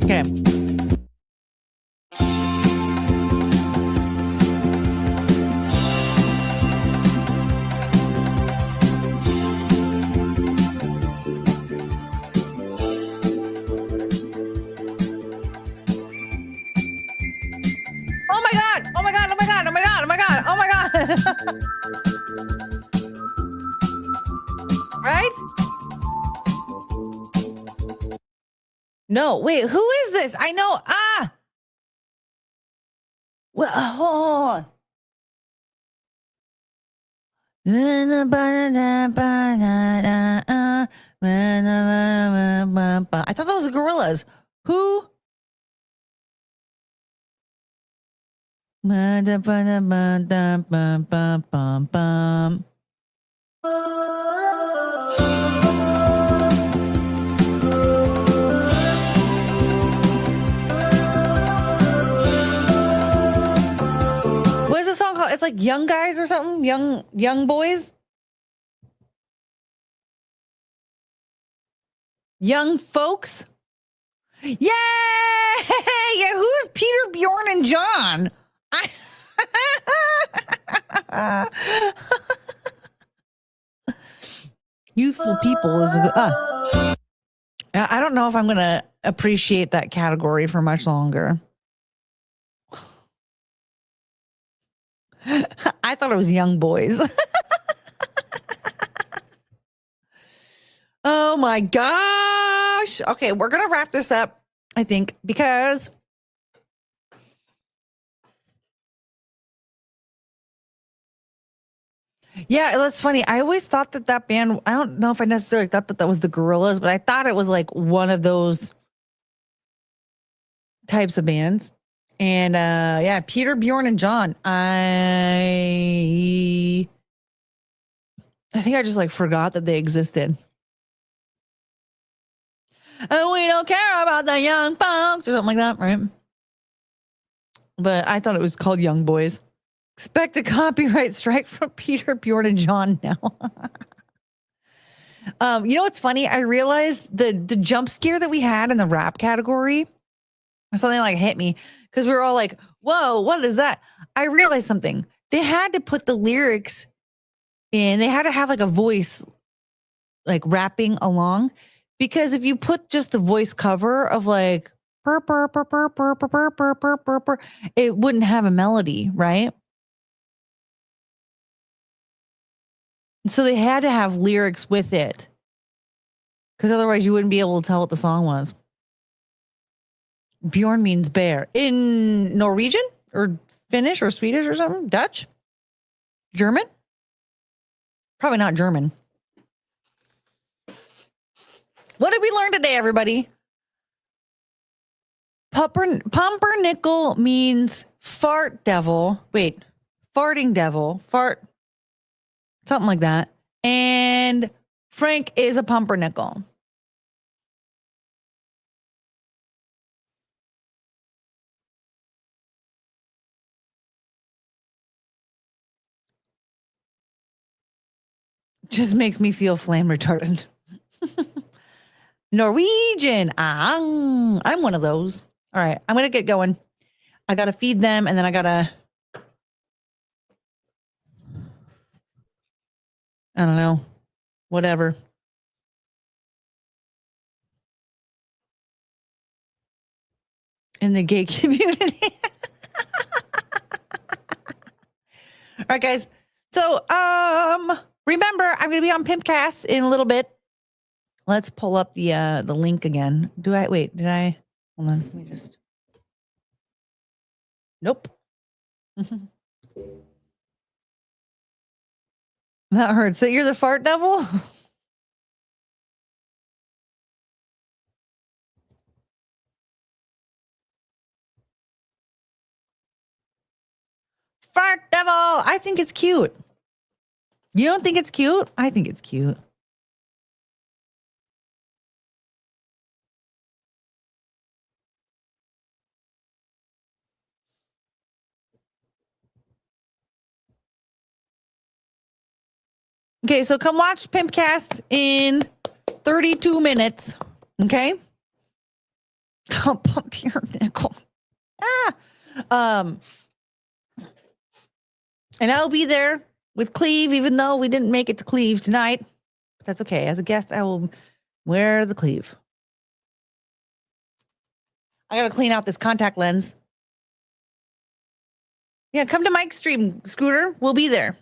Okay. Oh my God. Oh my God. Oh my God. Oh my God. Oh my God. Oh my God. Right? No, wait, who is this? I know. Well, hold on. I thought that was the Gorillas. Who? What is the song called? It's like Young Guys or something? Young Boys? Young Folks? Yay! Yeah, who's Peter, Bjorn, and John? Youthful people is a good. I don't know if I'm going to appreciate that category for much longer. I thought it was Young Boys. Oh my gosh. Okay, we're going to wrap this up, I think, because yeah, that's funny. I always thought that band, I don't know if I necessarily thought that was the Gorillas, but I thought it was like one of those types of bands. And yeah, Peter, Bjorn, and John. I think I just like forgot that they existed. And we don't care about the young punks or something like that, right? But I thought it was called Young Boys. Expect a copyright strike from Peter, Bjorn, and John now. You know what's funny? I realized the jump scare that we had in the rap category, something like hit me because we were all like, whoa, what is that? I realized something. They had to put the lyrics in. They had to have like a voice like rapping along. Because if you put just the voice cover of like purr, purr, purr, purr, purr, purr, purr, purr, purr, purr, purr, it wouldn't have a melody, right? So they had to have lyrics with it. Because otherwise you wouldn't be able to tell what the song was. Bjorn means bear. In Norwegian or Finnish or Swedish or something? Dutch? German? Probably not German. What did we learn today, everybody? Pumpernickel means fart devil. Wait, farting devil. Fart. Something like that. And Frank is a pumpernickel. Just makes me feel flame retardant. Norwegian. I'm one of those. All right, I'm going to get going. I got to feed them and then I got to, I don't know, whatever. In the gay community. All right, guys. So, remember, I'm going to be on Pimpcast in a little bit. Let's pull up the link again. Did I? Hold on. Let me just. Nope. That hurts. So you're the fart devil? Fart devil. I think it's cute. You don't think it's cute? I think it's cute. Okay, so come watch Pimpcast in 32 minutes. Okay? I'll pump your nickel. And I'll be there with Cleve, even though we didn't make it to Cleve tonight. But that's okay. As a guest, I will wear the Cleve. I gotta clean out this contact lens. Yeah, come to Mike's stream, Scooter. We'll be there.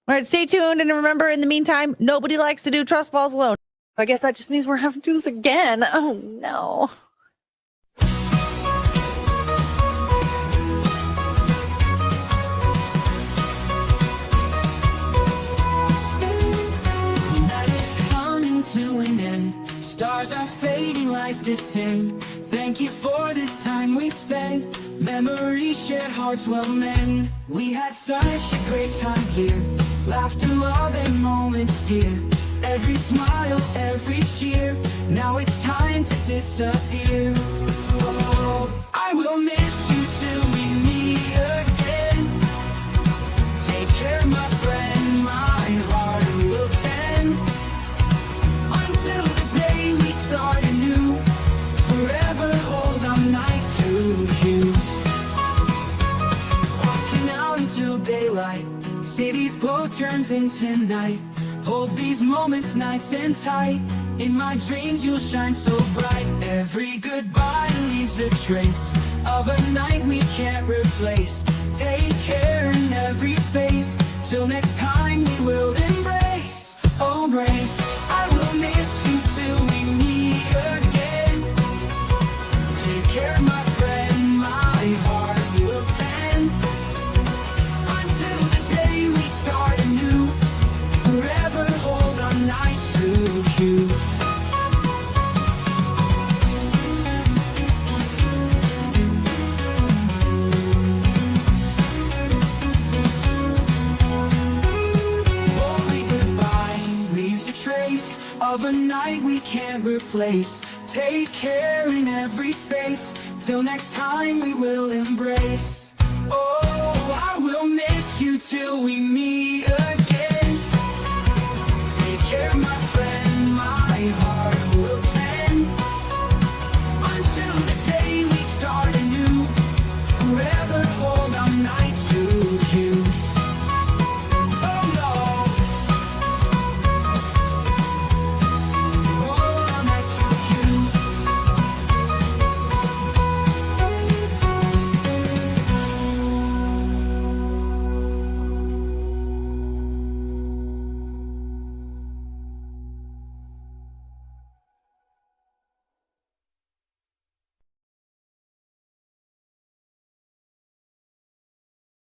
All right, stay tuned. And remember, in the meantime, nobody likes to do trust falls alone. I guess that just means we're having to do this again. Oh, no. fastest sin. Thank you for this time we spent. Memories shared, hearts well mend. We had such a great time here. Laughter, love, and moments dear. Every smile, every cheer. Now it's time to disappear. Oh, I will miss you till we meet again. Take care, my friend, my heart will tend. Until the day we start anew. Forever hold on nights to you. Walking out until daylight. City's glow turns into night. Hold these moments nice and tight. In my dreams you'll shine so bright. Every goodbye leaves a trace of a night we can't replace. Take care in every space. Till next time we will embrace. Oh, embrace. I will miss you till we meet again. Take care, my friend, my heart will tend. Until the day we start anew. Forever hold on nights to you. Holy goodbye leaves a trace of a night we can't replace. Take care in every space. Till next time we will embrace. Oh, I will miss you till we meet.